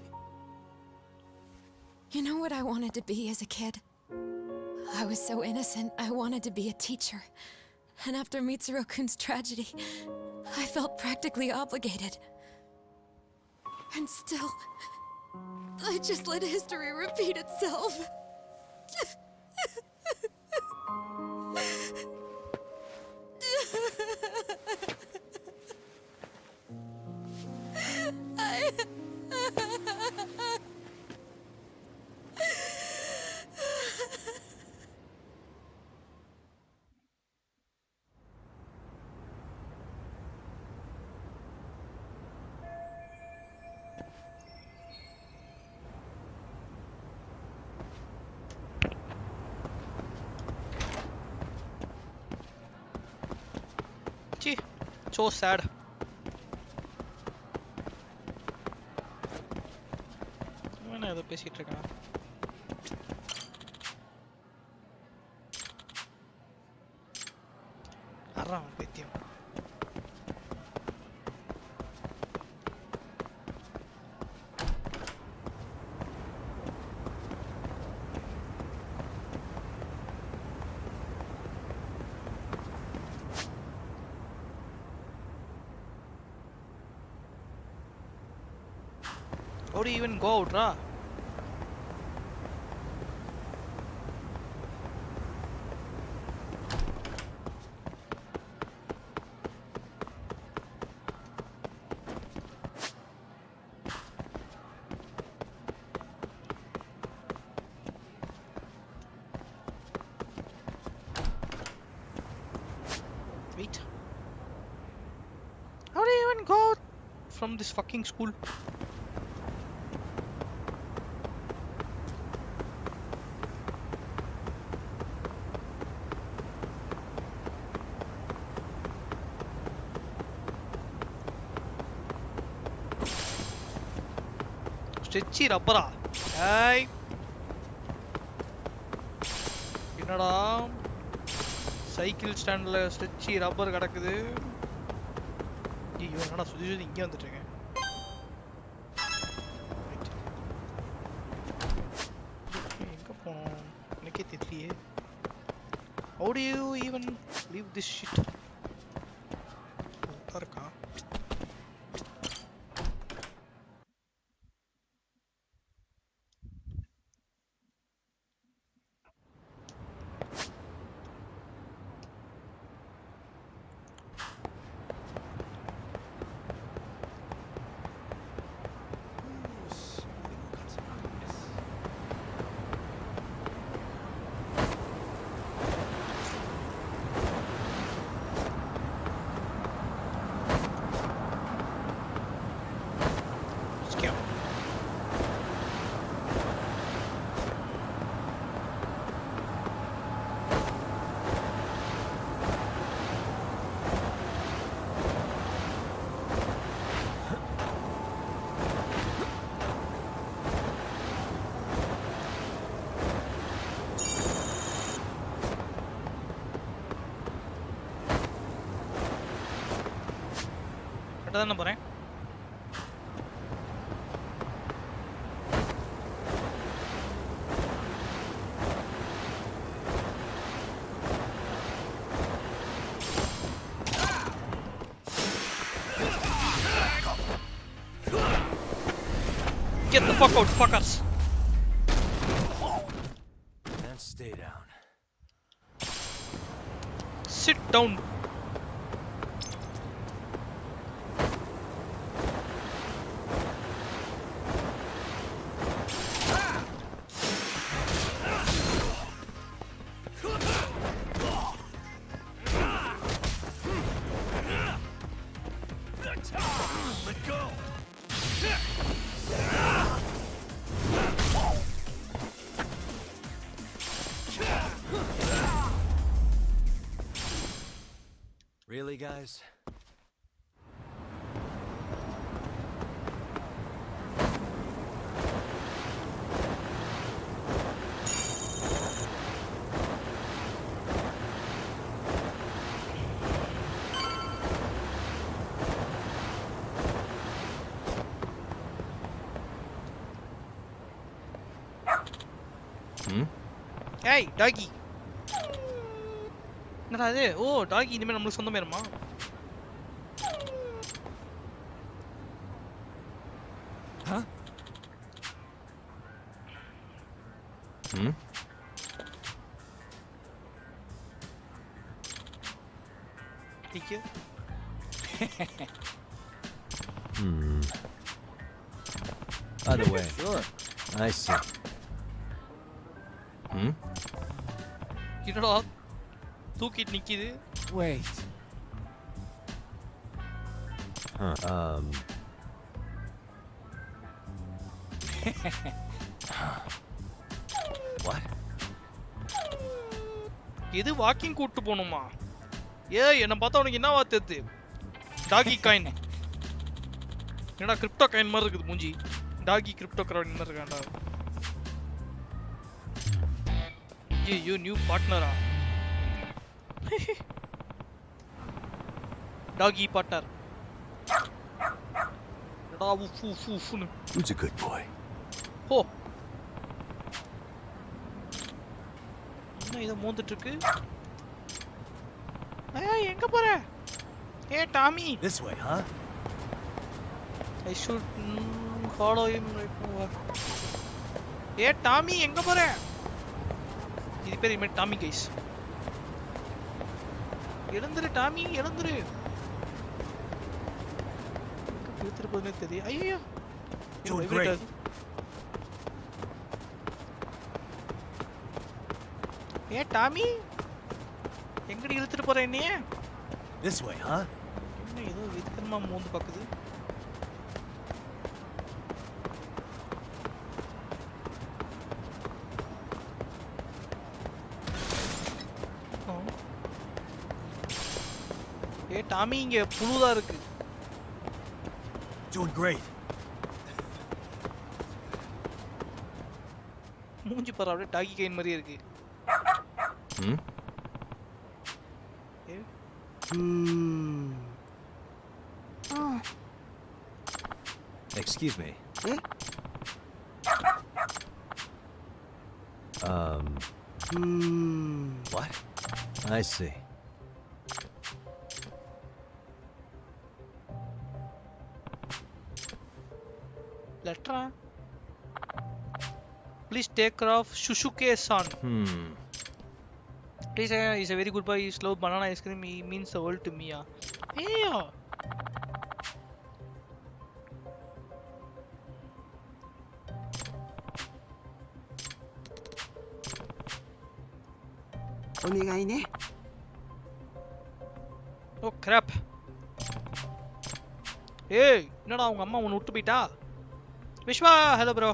You know what I wanted to be as a kid? I was so innocent, I wanted to be a teacher. And after Mitsuru-kun's tragedy, I felt practically obligated. And still, I just let history repeat itself. So sad. என்ன ஏதோ பேசிட்டு இருக்கான். அறான் பைத்தியம். How do you even go out, Ra? Wait. How do you even go out from this fucking school? Stretchy rubber. Hey. என்னடா cycle ஸ்டாண்ட்ல stretchy rubber கிடக்குது. ஐயோ என்னடா சுத்தி சுத்தி இங்க வந்துட்டு இருக்கேன். எங்க போனோம் எனக்கே தெரியலையே. How do you even leave this shit? இருக்கா தான போறேன். Get the fuck out, fuckers. And stay down. Sit down. Really, guys? Hey, doggy. என்னடா இது? ஓ, டாகி இனிமே நமக்கு சொந்தமே இருமா? Thank you. By the way. Sure. I see. என்னடா தூக்கிட்டு நிக்குது. Wait. What? இது வாக்கிங் கூட்டு போணுமா? என்ன பார்த்தா உனக்கு என்ன வாத்தது? டாகி காயின். என்னடா கிரிப்டோ காயின் மாதிரி இருக்குது மூஞ்சி. டாகி கிரிப்டோ காயின் மாதிரி இருக்கான்டா. You new partner. Doggy partner. Who's a good boy? Oh. என்ன இத மோந்துட்டு இருக்கு? ஏய் எங்க போற? Hey Tommy. This way, huh? I should follow him right now. Hey Tommy எங்க போற? இது பேர் இமே டாமி கைஸ். எழுந்துரு டாமி எழுந்துரு. இழுத்துட்டு போனே தெரியும். ஐயோ. ஏ டாமி எங்கடி இழுத்துட்டு போற என்னைய? This way, huh? என்ன ஏதோ விதமா மோந்து பாக்குது. டாமி இங்க புழுதா இருக்கு. Doing great. மூஞ்சி பாரு அப்படியே டாகி கைன் மாதிரியே இருக்கு. Excuse me. What? I see. Letter. Please take care of Shushuke-san. Please, he's a very good boy. He loves banana ice cream. He means the world to me. Yeah. Oh crap. Hey, என்னடா உங்க அம்மா உன்னை விட்டு போயிட்டா? Vishwa, hello bro.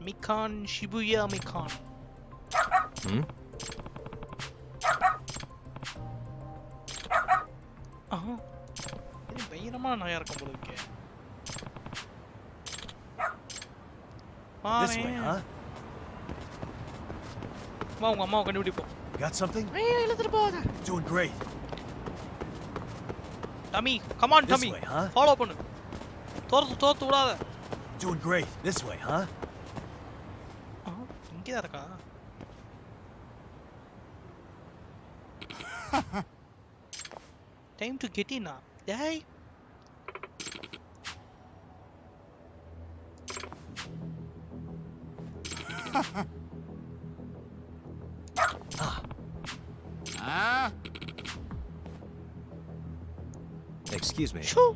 Mikan Shibuya Mikan. இது பயங்கரமா நாயா இருக்கும் போல இருக்கே. This way, huh? வா உங்க அம்மாவை கண்டுபிடிப்போம். Got something? ஏய் இழுத்துட்டு போகாத. Doing great. Tommy, come on Tommy. This way, huh? Follow பண்ணு. தோத்து விடாத. Doing great. This way, huh? இங்க தான் இருக்கா? Time to get in now. Hey. Excuse me. Shoo.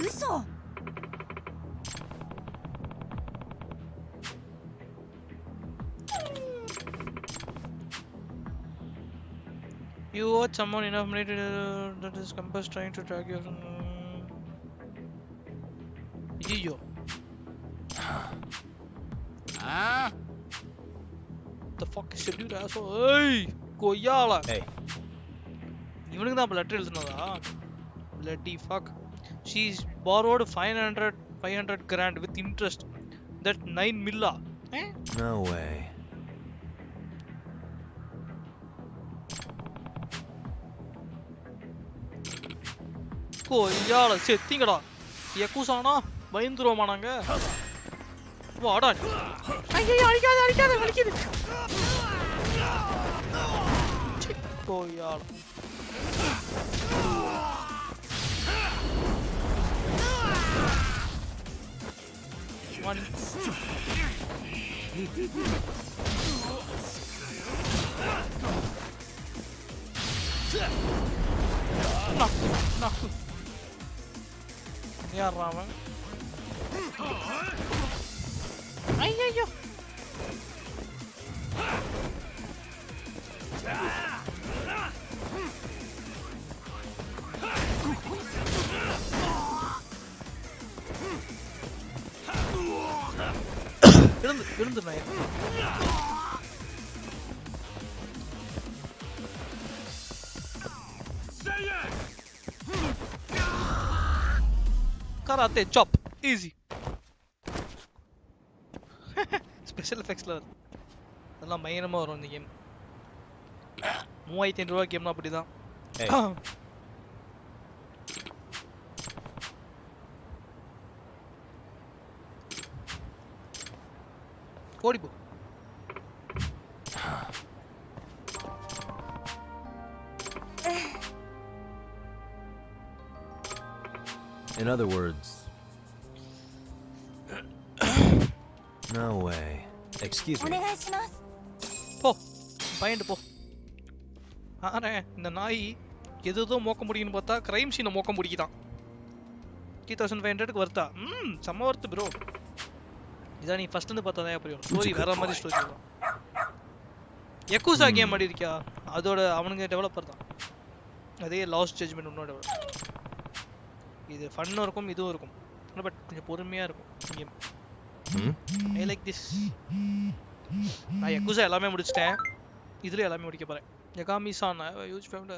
Uso. You owe someone enough money to that is compass trying to track your. Yo. The fuck is your dude asshole? Hey, கொய்யால. Hey. இவனுக்கு தான் letter எழுதுனதா? Bloody fuck. She's borrowed 500 grand with interest. That's 9 milla. Eh? No way. கொய்யால செத்திங்கடா. யக்குசானா பயந்துருவோமா நாங்க? வாடா. ஐயோ அடிக்காத வலிக்குது. கொய்யால. Money. No. Yeah, Raman. Ayyo. விழுந்து நாய். Karate chop easy. ஸ்பெஷல் எஃபெக்ட்ஸ்ல அதெல்லாம் பயங்கரமா வரும் இந்த கேம். 3500 ரூபாய் கேம்னா அப்படிதான். ஓடி போ. In other words, no way. Excuse me. போ பயந்து போ. ஆரே இந்த நாய் எதுதோ மோக்க முடியும்னு பார்த்தா கிரைம் சீனை மோக்க முடிக்குதான். 3500க்கு வர்த்தா. செம்ம வர்த்து ப்ரோ. இதான் நீ ஃபர்ஸ்ட் இருந்து பார்த்தா புரியும். ஸ்டோரி வேற மாதிரி ஸ்டோரி தான். யக்குசா கேம் ஆடி இருக்கியா? அதோட அவனுங்க டெவலப்பர் தான். அதே லாஸ்ட் ஜட்ஜ்மென்ட் உன்னோட டெவலப்பர். இது ஃபன்னும் இருக்கும் இதுவும் இருக்கும். பட் கொஞ்சம் பொறுமையா இருக்கும் கேம். I like this. நான் யக்குசா எல்லாமே முடிச்சிட்டேன். இதுல எல்லாமே முடிக்க போறேன். யகாமி-san, I have a huge fan.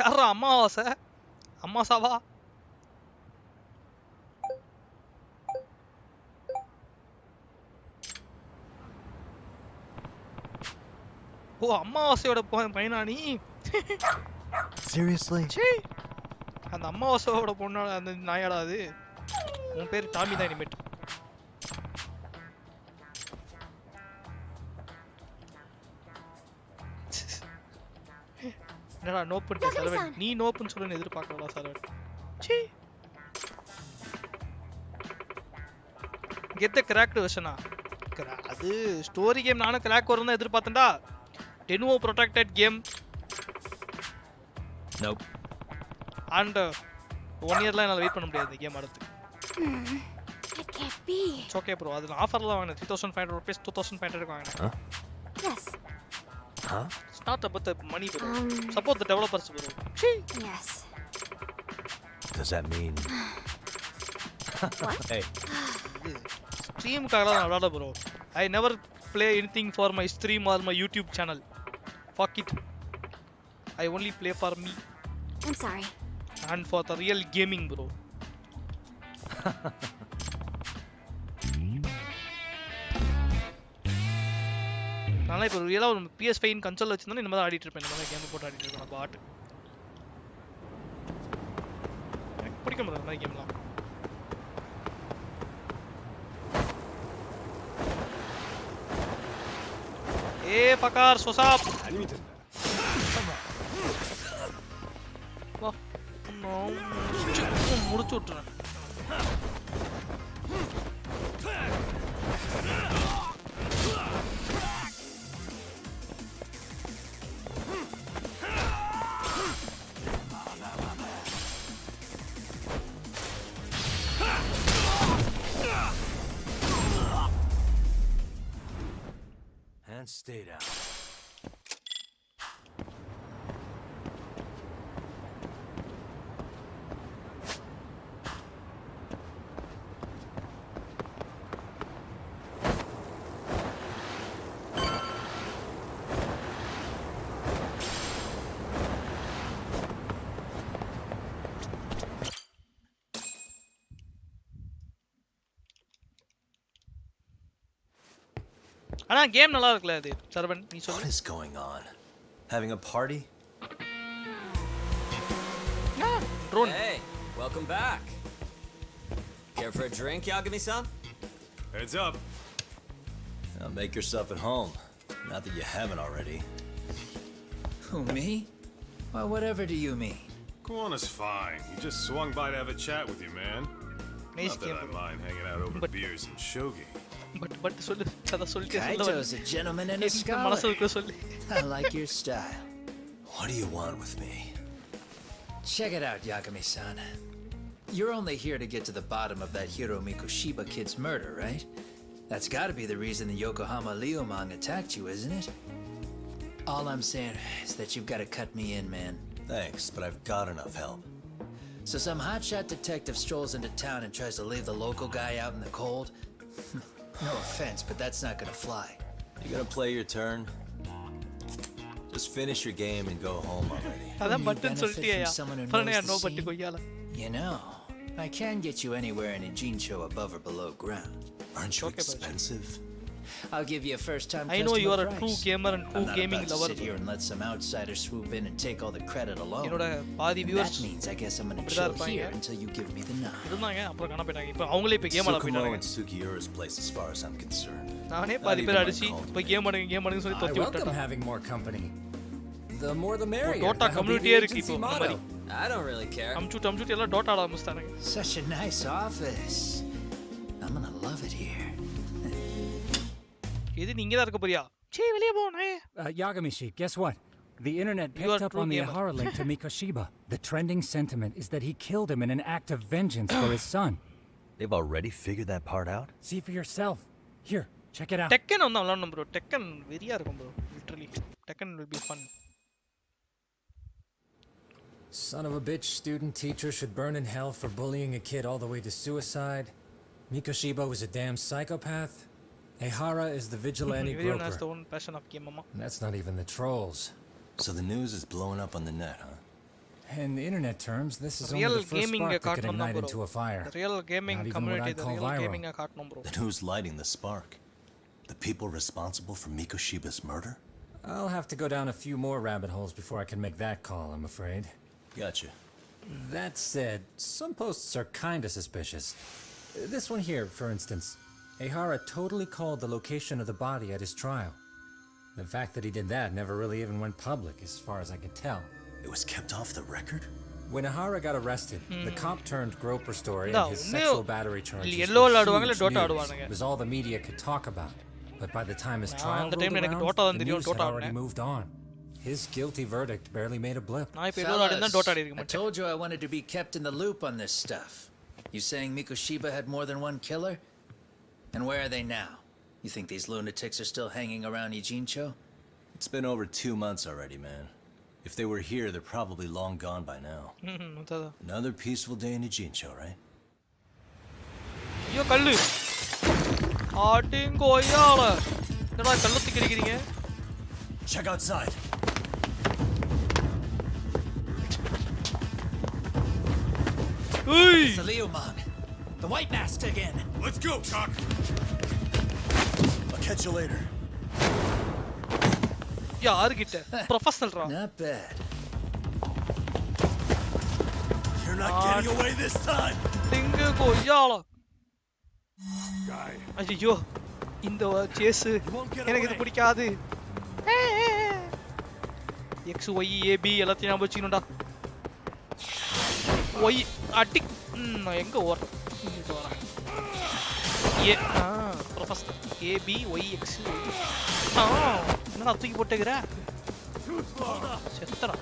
யாரா அம்மாவாசை? அம்மாசாவா? ஓ அம்மாவாசையோட பையனா நீ? Seriously? அந்த அம்மாவாசையோட பொண்ணோட அந்த நாயாடா அது? உன் பேர் டாமி தான் இனிமேட். என்னடா நோப்புன்னு சரவன்? நீ நோப்புன்னு சொல்லுன்னு எதிர்பார்க்கறடா சரவன். சீ. Get the cracked version. அது ஸ்டோரி கேம் நானும் கிராக் வரும்னு தான் எதிர்பார்த்தேன்டா. Denuvo protected game. Nope. And 1 yearல என்னால வெயிட் பண்ண முடியாது இந்த கேம் அடுத்து. It can't be. It's okay bro. அது ஆஃபர்ல வாங்குனேன். 3500 rupees 2500 வாங்குனேன். Yes. Huh? It's not about the money bro. Support the developers bro. Yes. Does that mean? What? Hey. Stream காக நான் விளையாட bro. I never play anything for my stream or my YouTube channel. Fuck it. I only play for me. I'm sorry. And for the real gaming bro. நான் இப்போ ரியலா ஒரு PS5 console வச்சிருந்தா இந்த மாதிரி ஆடிட்டு இருப்பேன். இந்த மாதிரி கேம் போட்டு ஆடிட்டு இருப்பேன் பாட். எனக்கு பிடிக்கும் bro இந்த மாதிரி கேம்லாம். Prakash, what's up? வா. முடிச்சு விட்டுறேன். And stay down. ஆனா கேம் நல்லா இருக்குல அது சரவன் நீ சொல்லு. What is going on? Having a party? Drone. Hey, welcome back. Care for a drink, Yagami-san? Heads up. Now make yourself at home. Not that you haven't already. Who, me? Well, whatever do you mean? Kuon is fine. He just swung by to have a chat with you, man. Nice Not that I game. mind hanging out over beers and shogi. But சொல்லு கதை சொல்லிட்டே Kaito's a gentleman and a scholar. மனசுக்கு சொல்லு. I like your style. What do you want with me? Check it out, Yagami-san. You're only here to get to the bottom of that Hiro Mikoshiba kid's murder, right? That's gotta be the reason the Yokohama Liumang attacked you, isn't it? All I'm saying is that you've gotta cut me in, man. Thanks, but I've got enough help. So some hotshot detective strolls into town and tries to leave the local guy out in the cold? No offense, but that's not gonna fly. You gonna play your turn? Just finish your game and go home already. அதான் button சொல்லிட்டியா பரணையா no பட்டு கொய்யால You know, I can get you anywhere in a Jincho above or below ground. Aren't you expensive? I'll give you a first-time I know you are a price. true gamer and true gaming I'm not about lover. to sit here and let some outsider swoop in and take all the credit alone. என்னோட பாதி viewers That means I guess I'm gonna chill here until you give me the nod. இருந்தாங்க அப்புறம் காண போயிட்டாங்க. இப்போ அவங்களே இப்போ game ஆட போயிட்டாங்க. It's Sukiura's place as far as I'm concerned. நானே பாதி பேர் அடிச்சி இப்போ கேம் ஆடுங்க சொல்லி தொத்தி விட்டுட்டேன். welcome having more company. The more the merrier. Dota community இருக்கு இப்போ இந்த மாதிரி. I don't really care. அம்சூட் எல்லாம் Dota ஆட ஆரம்பிச்சிட்டாங்க. Such a nice office. I'm gonna love it here. இது நீங்க தான் இருக்க போறியா? சீ வெளிய போ நாயே. Yagami-shi, guess what? The internet picked up on the Ahara link to Mikoshiba. The trending sentiment is that he killed him in an act of vengeance for his son. They've already figured that part out? See for yourself. Here, check it out. Tekken on the bro. Tekken வெரியா இருக்கும் bro. Literally. Tekken will be fun. Son of a bitch student teacher should burn in hell for bullying a kid all the way to suicide. Mikoshiba was a damn psychopath. Ehara is the vigilante broker. That's not even the trolls. So the news is blowing up on the net, huh? In internet terms, this is real only the first gaming spark that could ignite into a fire. The real gaming community, the real gaming bro. Then who's lighting the spark? The people responsible for Mikoshiba's murder? I'll have to go down a few more rabbit holes before I can make that call, I'm afraid. Gotcha. That said, some posts are kinda suspicious. This one here, for instance. Ehara totally called the location of the body at his trial. The fact that he did that never really even went public, as far as I can tell. It was kept off the record? When Ehara got arrested, the cop-turned groper story No, and his sexual battery charges yellow were ஆடுவாங்க huge Dota news. ஆடுவாங்க. It was all the media could talk about. But by the time his trial அந்த rolled டைம்ல எனக்கு around, Dota தான் the தெரியும் news had Dota already ஆடுனேன். moved on. His guilty verdict barely made a blip. நான் இப்போ ஏதோ ஆடுனா Dota ஆடி இருக்க I மாட்டேன். told you I wanted to be kept in the loop on this stuff. You saying Mikoshiba had more than one killer? And where are they now? You think these lunatics are still hanging around Ijincho? It's been over 2 months already, man. If they were here, they're probably long gone by now. Another peaceful day in Ijincho, right? ஐயோ கல்லு. ஆட்டிங்கோயால. என்னடா கல்ல தூக்கி அடிக்கிறீங்க? Check outside. Hey! It's the Liumang. The white mask again. Let's go, Chuck. I'll catch you later. யாருகிட்ட? ப்ரொஃபஷனல்ரா. Not bad. You're not getting away this time. டிங்கு கொய்யால. ஐயோ இந்த சேஸ் எனக்கு இது பிடிக்காது. X Y A B எல்லாத்தையும் ஞாபகம் வச்சுக்கணும்டா. Y அடி எங்க ஓர இங்க வரேன். ஏ professor A B Y X Y. என்னடா தூக்கி போட்டுக்கற? செத்தடா.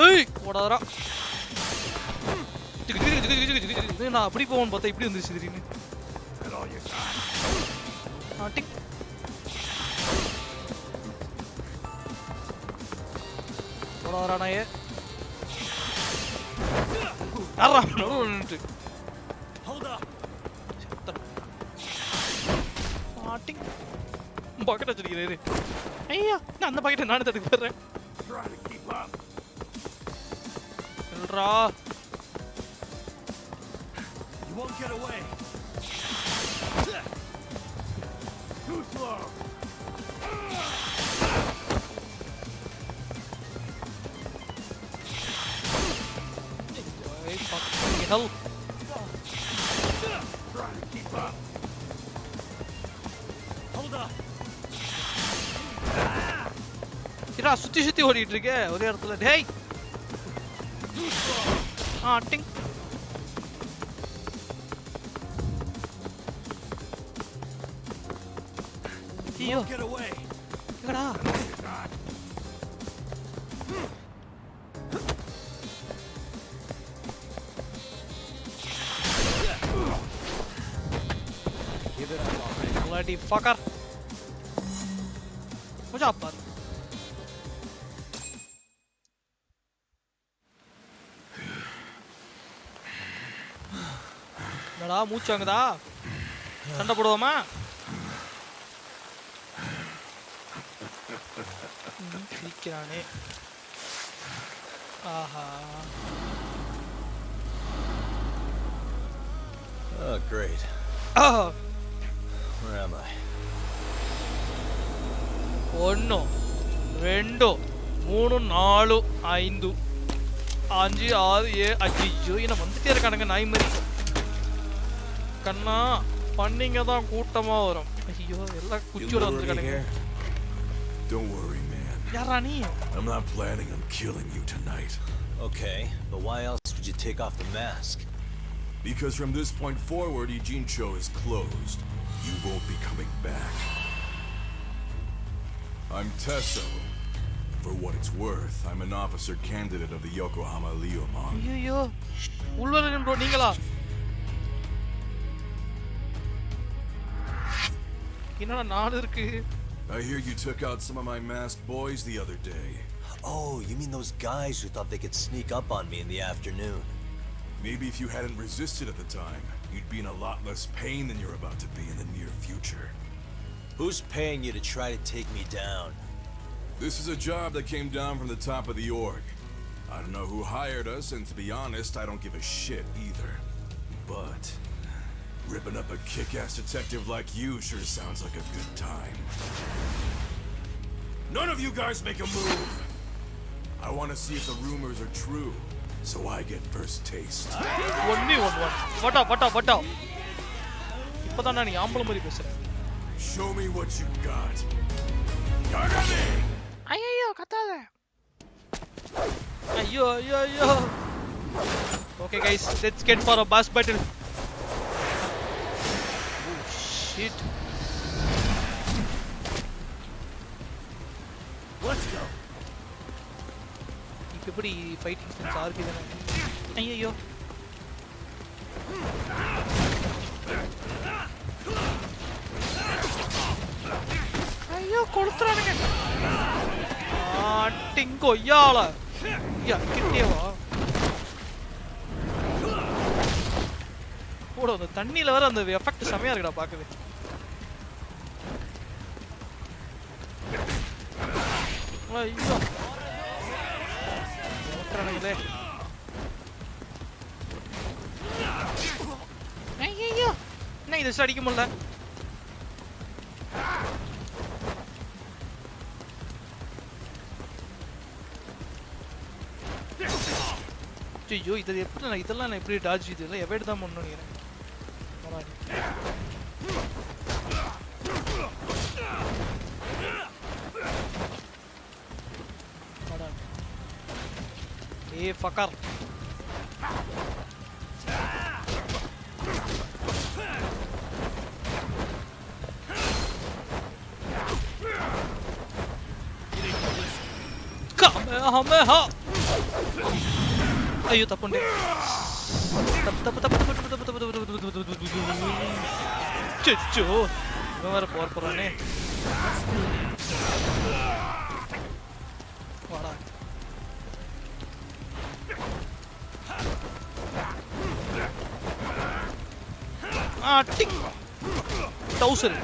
ஏய் ஓடாதடா. நான் அப்படி போவோன்னு பார்த்தா இப்படி வந்துருச்சு திடீர்னு. டிக். ஓடாதடா நாயே. யாரா நடுவுல டிக். பாக்கெட் வச்சிருக்கிறேன். ஐயா நான் அந்த பாக்கெட்டை நானே தடுக்க போறேன். You won't get away. Too slow. hell? Hold up. Ira சுத்தி ஓடிட்டு இருக்க ஒரே இடத்துல. டேய். டிங். ஐயோ. எங்கடா? Bloody fucker. What's up, bud? என்னடா மூச்சாங்கடா? சண்டை போடுவோமா? சிரிக்கிறானே. ஆஹா. Oh, great. Oh. Where am I? 1 2 3 4 5 5 6 7 ஐயோ என்ன வந்துட்டே இருக்கானுங்க நாய் மாதிரி. கண்ணா பண்ணிங்க தான் கூட்டமா வரும். ஐயோ எல்லாம் குச்சியோட வந்திருக்கானுங்க. Don't worry, man. யாரா நீ? I'm not planning on killing you tonight. Okay, but why else would you take off the mask? Because from this point forward, IChill is closed. You won't be coming back. I'm Tesso. For what it's worth, I'm an officer candidate of the Yokohama Leomon. ஐயோ உள்வரன் bro நீங்களா? என்னடா நாடு இருக்கு? I hear you took out some of my masked boys the other day. Oh, you mean those guys who thought they could sneak up on me in the afternoon? Maybe if you hadn't resisted at the time, you'd be in a lot less pain than you're about to be in the near future. Who's paying you to try to take me down? This is a job that came down from the top of the org. I don't know who hired us, and to be honest, I don't give a shit either. But ripping up a kick-ass detective like you sure sounds like a good time. None of you guys make a move! I want to see if the rumors are true, so I get first taste. One. What up? இப்போதான் நீ ஆம்பளை மாதிரி பேசுற. Show me what you got. ஐயோ கத்தாத. ஐயோ. Okay guys, let's get for a boss battle. Oh shit. Let's go. இப்படி fighting sense RB தானே. ஐயோ. ஐயோ கொளுத்துறானுங்க. டிங்கோ யால. யா கிட்டே வா. போடு அந்த தண்ணில வர அந்த எஃபெக்ட் செமையா இருக்குடா பாக்குது. ஐயோ. கொளுத்துறானுங்களே. ஐயோ. என்ன இது அடிக்க முடியல. ஐயோ இதெல்லாம் நான் எப்படி டாஜ் இதெல்லாம் எவைட் தான் பண்ணணும் நினைக்கிறேன். ஏ ஃபக்கர். Kamehameha. ஐயோ தப்புண்டே. தப்பு. செச்சோ இவன் வேற போறானே. வாடா. டிக். டவுசர்.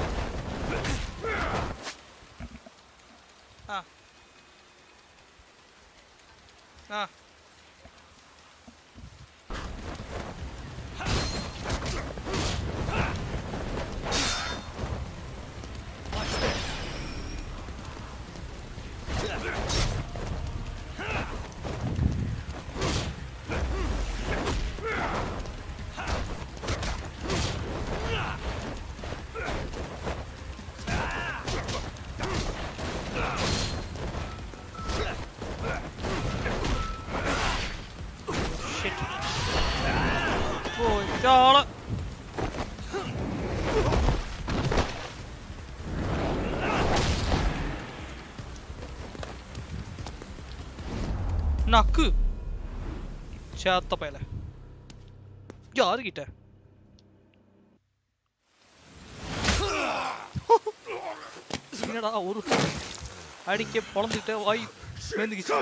நக்கு சேத்த பயல யாருகிட்ட என்னடா ஒரு அடிக்க பொளந்துக்கிட்ட வாய் மேந்துக்கிச்சு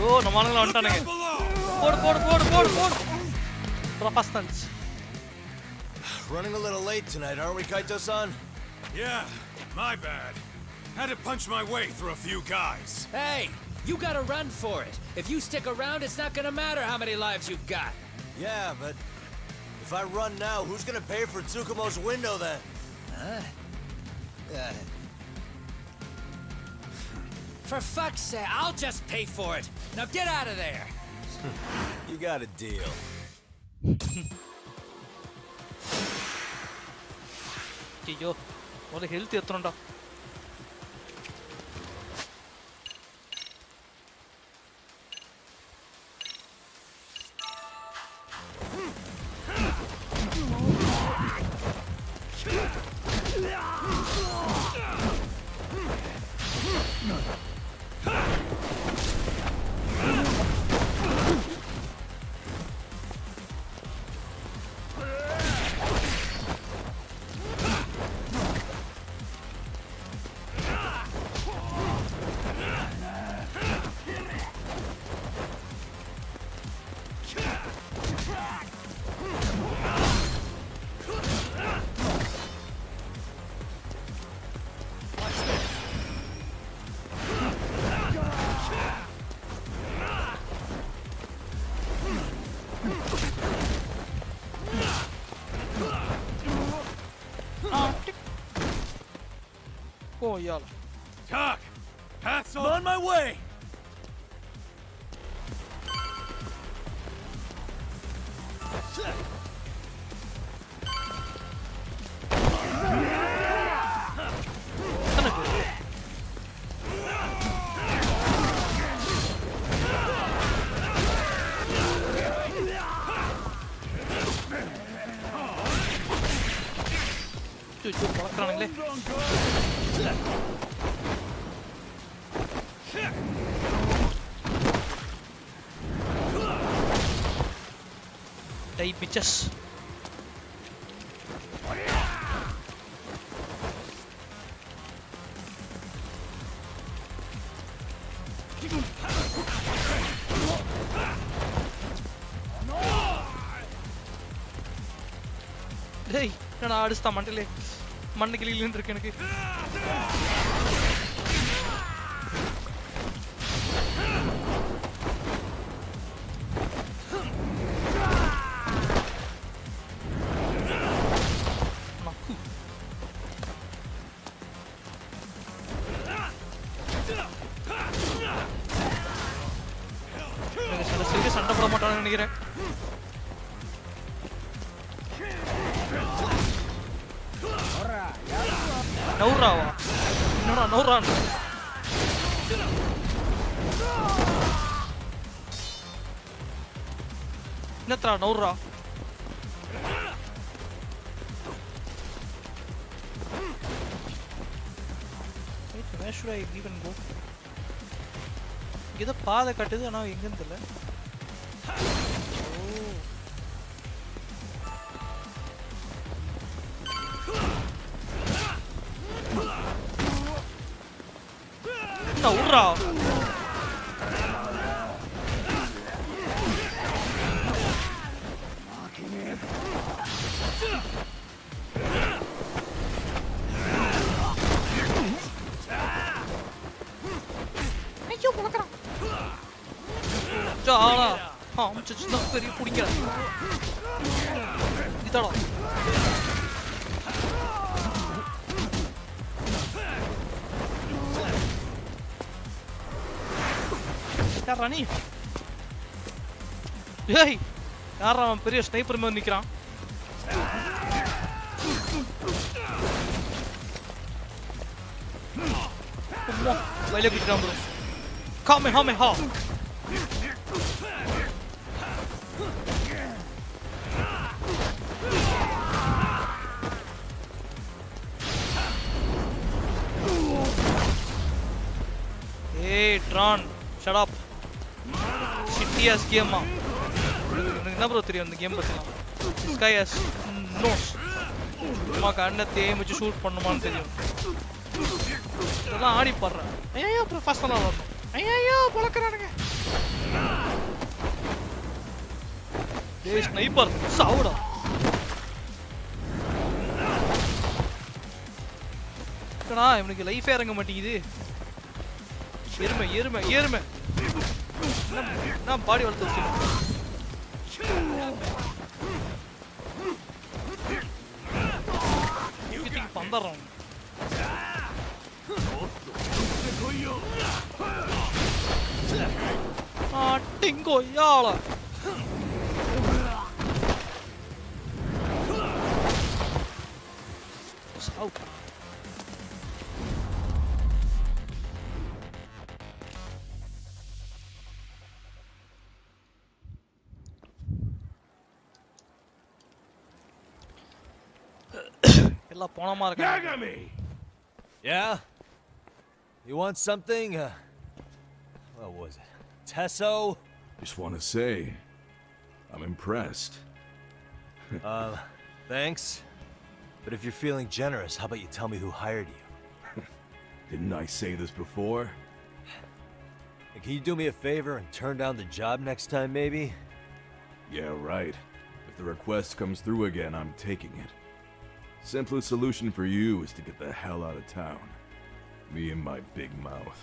ஓ நம்ம ஆளுங்கள வந்துட்டானுங்க போடு போடு போடு போடு போடு Professionals. Running a little late tonight, aren't we, Kaito-san? Yeah, my bad. Had to punch my way through a few guys. Hey, you gotta run for it. If you stick around, it's not gonna matter how many lives you've got. Yeah, but if I run now, who's gonna pay for Tsukumo's window then? Huh? For fuck's sake, I'll just pay for it. Now get out of there. You got a deal. ஐயோ ஒரு health ஏத்துறோம்டா Oh, y'all. Talk! Pass on my way! Die bitches. டேய் நான் அடிச்சா மண்டலே மண்ணு கிளியில இருக்கு எனக்கு சண்டை போட மாட்டான்னு நினைக்கிறேன் நௌராவா என்னடா நௌரான் என்னத்ரா நௌரா where should I even go இத பாதை கட்டுது ஆனா எங்கன்னு தெரியல நௌரா ஐயோ போலக்கறா ஜாலா அம்ச்சு சின்ன பெரிய புடிங்க இதடா ராணி ஏய் யாரா அவன் பெரிய ஸ்னைப்பர் மாதிரி நிக்கிறான் அம்மா வயல பிடிச்சான் ப்ரோ காமே ஹாமே ஹா Hey, Tron, shut up. Shitty ass game. எனக்கு என்ன ப்ரோ தெரியும் இந்த கேம் பத்திலாம். This guy has nose. சும்மா கண்ணை தேய்ச்சி ஷூட் பண்ணுமான்னு தெரியும். இதெல்லாம் ஆடி பாடுறேன். ஐயோ ப்ரொஃபஷனலா வரணும். ஐயோ பழக்கறானுங்க. டேய் ஸ்னைப்பர் சாவுடா. கடா இவனுக்கு லைஃபே இறங்க மாட்டேங்குது. ஏறுமே. நான் பாடி வளர்த்து வச்சிருக்கேன். இதுக்கு பந்தறோம். டிங்கோ யாளா. சாவு. Yagami! Yeah? You want something? What was it? Tesso? Just want to say, I'm impressed. Thanks. But if you're feeling generous, how about you tell me who hired you? Didn't I say this before? And can you do me a favor and turn down the job next time, maybe? Yeah, right. If the request comes through again, I'm taking it. Simplest solution for you is to get the hell out of town. Me and my big mouth.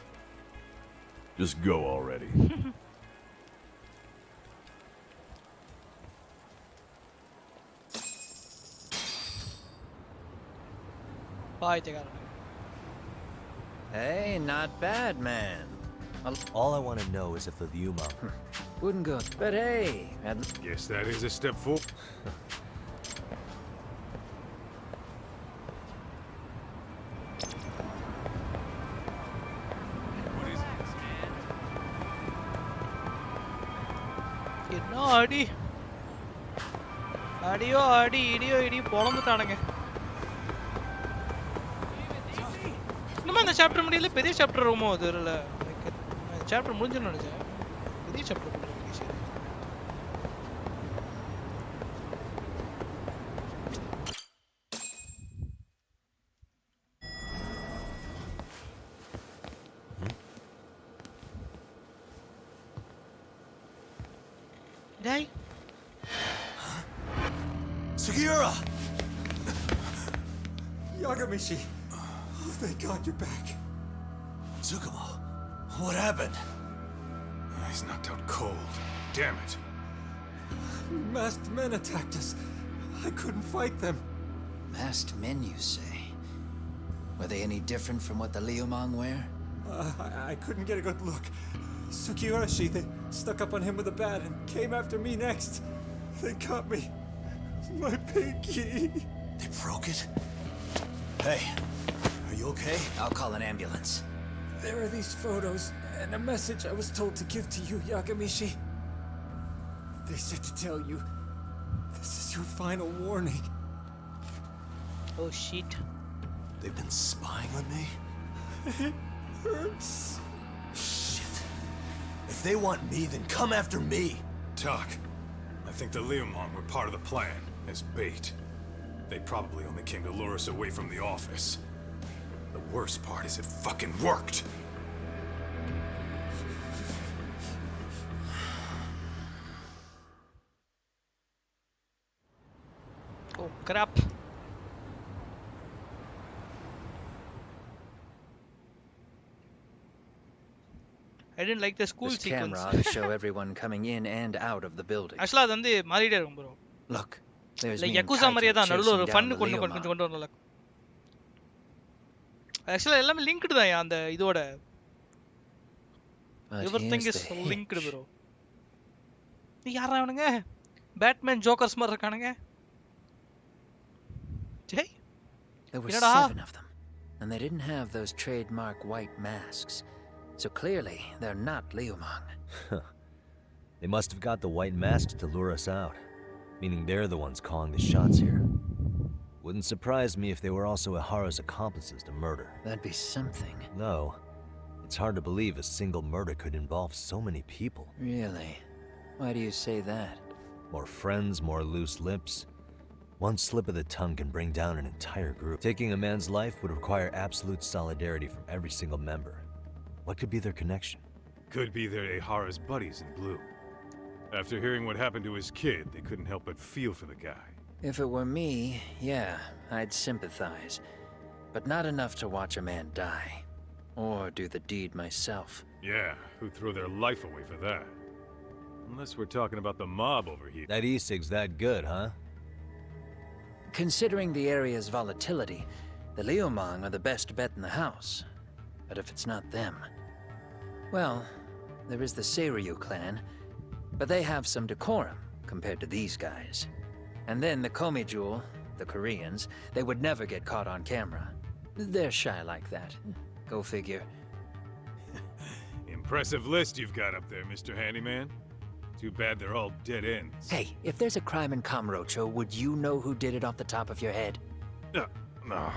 Just go already. Bye, Tegar. Hey, not bad, man. All I want to know is if the Liuma... Wouldn't go, but hey... Guess that is a step forward. அடி அடியோ அடி இடியோ இடி பொளந்துட்டானுங்க. இன்னும் அந்த chapter முடியல. பெரிய chapter ரொம்ப தெரியல. சாப்டர் முடிஞ்சுன்னு நினைச்சேன். பெரிய chapter Day? Sugiura! Yagamishi! Oh, thank God you're back. Tsukumo, what happened? He's knocked out cold. Damn it. Masked men attacked us. I couldn't fight them. Masked men, you say? Were they any different from what the Liumang wear? I couldn't get a good look. Sugiurashi, they stuck up on him with a bat and came after me next. They got me. My pinky. They broke it? Hey, are you okay? I'll call an ambulance. There are these photos and a message I was told to give to you, Yagamishi. They said to tell you, this is your final warning. Oh shit. They've been spying on me? It hurts. If they want me, then come after me! Talk. I think the Liumang were part of the plan, as bait. They probably only came to lure us away from the office. The worst part is it fucking worked! Oh crap. I didn't like the school this sequence. Camera to show everyone coming in and out of the building. Actually அது வந்து மாறிட்டே இருக்கும் bro. Look, there's like me and Yakuza மாதிரியே தான் நடுவுல ஒரு chasing fun down the கொண்டு Liumang. கொண்டு வரல. Actually எல்லாமே linked தான் அந்த இதோட. Everything is linked bro. நீ யாரா அவனுங்க? பேட்மேன் ஜோக்கர்ஸ் மாதிரி இருக்கானுங்க. ஜெய். There were என்னடா? 7 of them, and they didn't have those trademark white masks. So clearly, they're not Liumang. They must have got the white masks to lure us out, meaning they're the ones calling the shots here. Wouldn't surprise me if they were also Ihara's accomplices to murder. That'd be something. No, It's hard to believe a single murder could involve so many people. Really? Why do you say that? More friends, more loose lips. One slip of the tongue can bring down an entire group. Taking a man's life would require absolute solidarity from every single member. What could be their connection? Could be they're Ehara's buddies in blue. After hearing what happened to his kid, they couldn't help but feel for the guy. If it were me, yeah, I'd sympathize. But not enough to watch a man die. Or do the deed myself. Yeah, who'd throw their life away for that? Unless we're talking about the mob over here. That e-cig's that good, huh? Considering the area's volatility, the Liumang are the best bet in the house. But if it's not them... Well, there is the Seiryu clan, but they have some decorum compared to these guys. And then the Komijul, the Koreans, they would never get caught on camera. They're shy like that. Go figure. Impressive list you've got up there, Mr. Handyman. Too bad they're all dead ends. Hey, if there's a crime in Kamurocho, would you know who did it off the top of your head? No.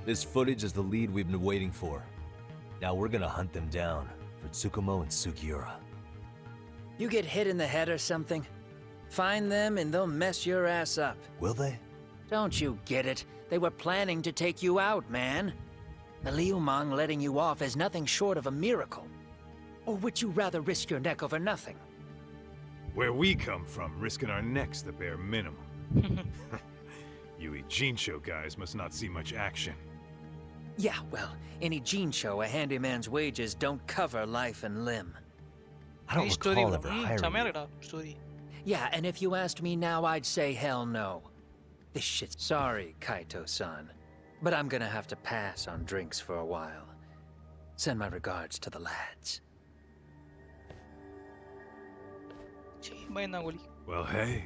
This footage is the lead we've been waiting for. Now we're gonna hunt them down for Tsukumo and Sugiura. You get hit in the head or something? Find them and they'll mess your ass up. Will they? Don't you get it? They were planning to take you out, man. The Liumang letting you off is nothing short of a miracle. Or would you rather risk your neck over nothing? Where we come from, risking our necks the bare minimum. You Ijincho guys must not see much action. Yeah, well, in Ijincho, a handyman's wages don't cover life and limb. I don't recall ever hiring you. Yeah, and if you asked me now, I'd say hell no. This shit's... Sorry, Kaito-san, but I'm gonna have to pass on drinks for a while. Send my regards to the lads. Well, hey,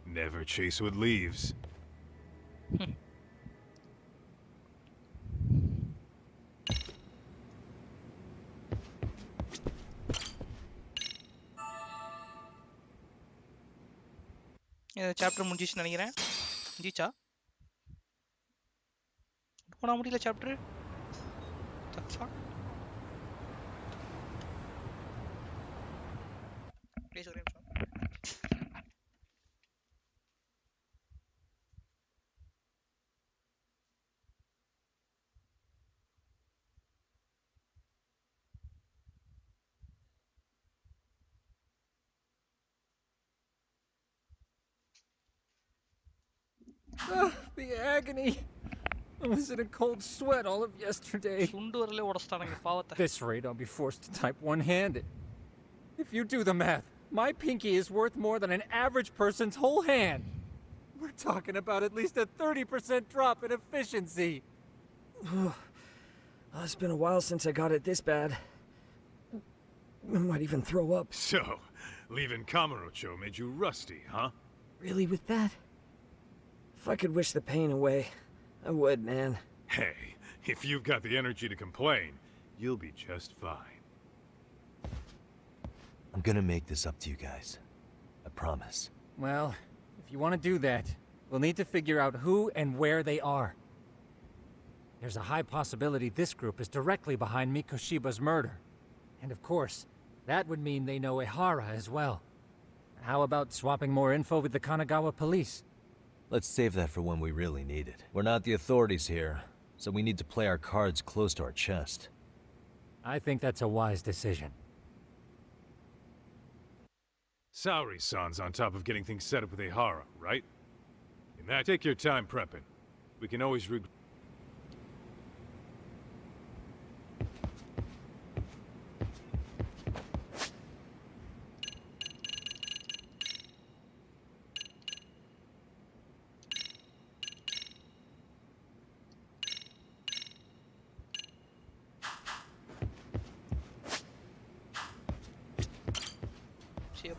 never chase what leaves. Chapter முடிஞ்சிச்சு நினைக்கிறேன். முடிஞ்சிச்சா? போனா முடியல chapter. Please ஒரே நிமிஷம். The agony! I was in a cold sweat all of yesterday. At this rate, I'll be forced to type one-handed. If you do the math, my pinky is worth more than an average person's whole hand. We're talking about at least a 30% drop in efficiency. It's been a while since I got it this bad. I might even throw up. So, leaving Kamurocho made you rusty, huh? Really with that? If I could wish the pain away, I would, man. Hey, if you've got the energy to complain, you'll be just fine. I'm gonna make this up to you guys. I promise. Well, if you want to do that, we'll need to figure out who and where they are. There's a high possibility this group is directly behind Mikoshiba's murder. And of course, that would mean they know Ehara as well. How about swapping more info with the Kanagawa police? Let's save that for when we really need it. We're not the authorities here, so we need to play our cards close to our chest. I think that's a wise decision. Saori-san's on top of getting things set up with Ehara, right? In that, take your time prepping. We can always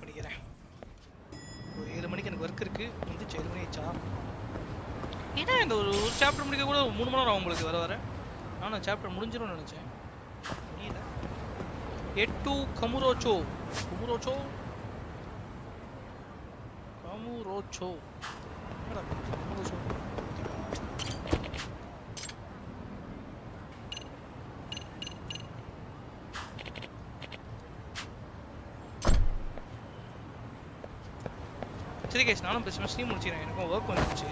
பண்ணிக்கிறேன். ஒரு 7 மணிக்கு எனக்கு work இருக்கு. வந்து 7 மணி ஆச்சா? ஏன்னா இந்த ஒரு சாப்டர் முடிக்க கூட 3 மணி நேரம் ஆகும் உங்களுக்கு வர வர. நானும் சாப்டர் முடிஞ்சிரும்னு நினைச்சேன். முடியல. எட்டு கமுரோச்சோ. கமுரோச்சோ. கமுரோச்சோ. என்னடா கமுரோச்சோ? சரி கைஸ், நானும் பேசுகிறேன், ஸ்ட்ரீம் முடிச்சிடுறேன். எனக்கும் ஒர்க் வந்துச்சு.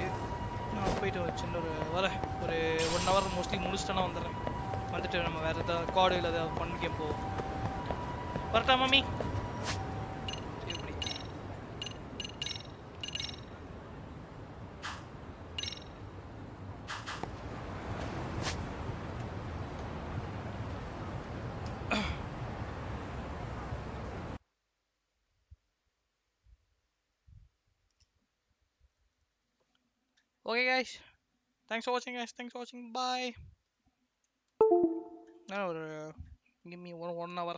நான் போயிட்டு சின்ன ஒரு 1 hour மோஸ்ட்லி முடிச்சுட்டேன்னா வந்துடுறேன். வந்துட்டு நம்ம வேறு ஏதாவது கார்டு இல்லை ஏதாவது ஃபன் கேம் போவோம். வரட்டா மாமி? Okay guys, thanks for watching guys, thanks for watching, bye. Now give me one hour.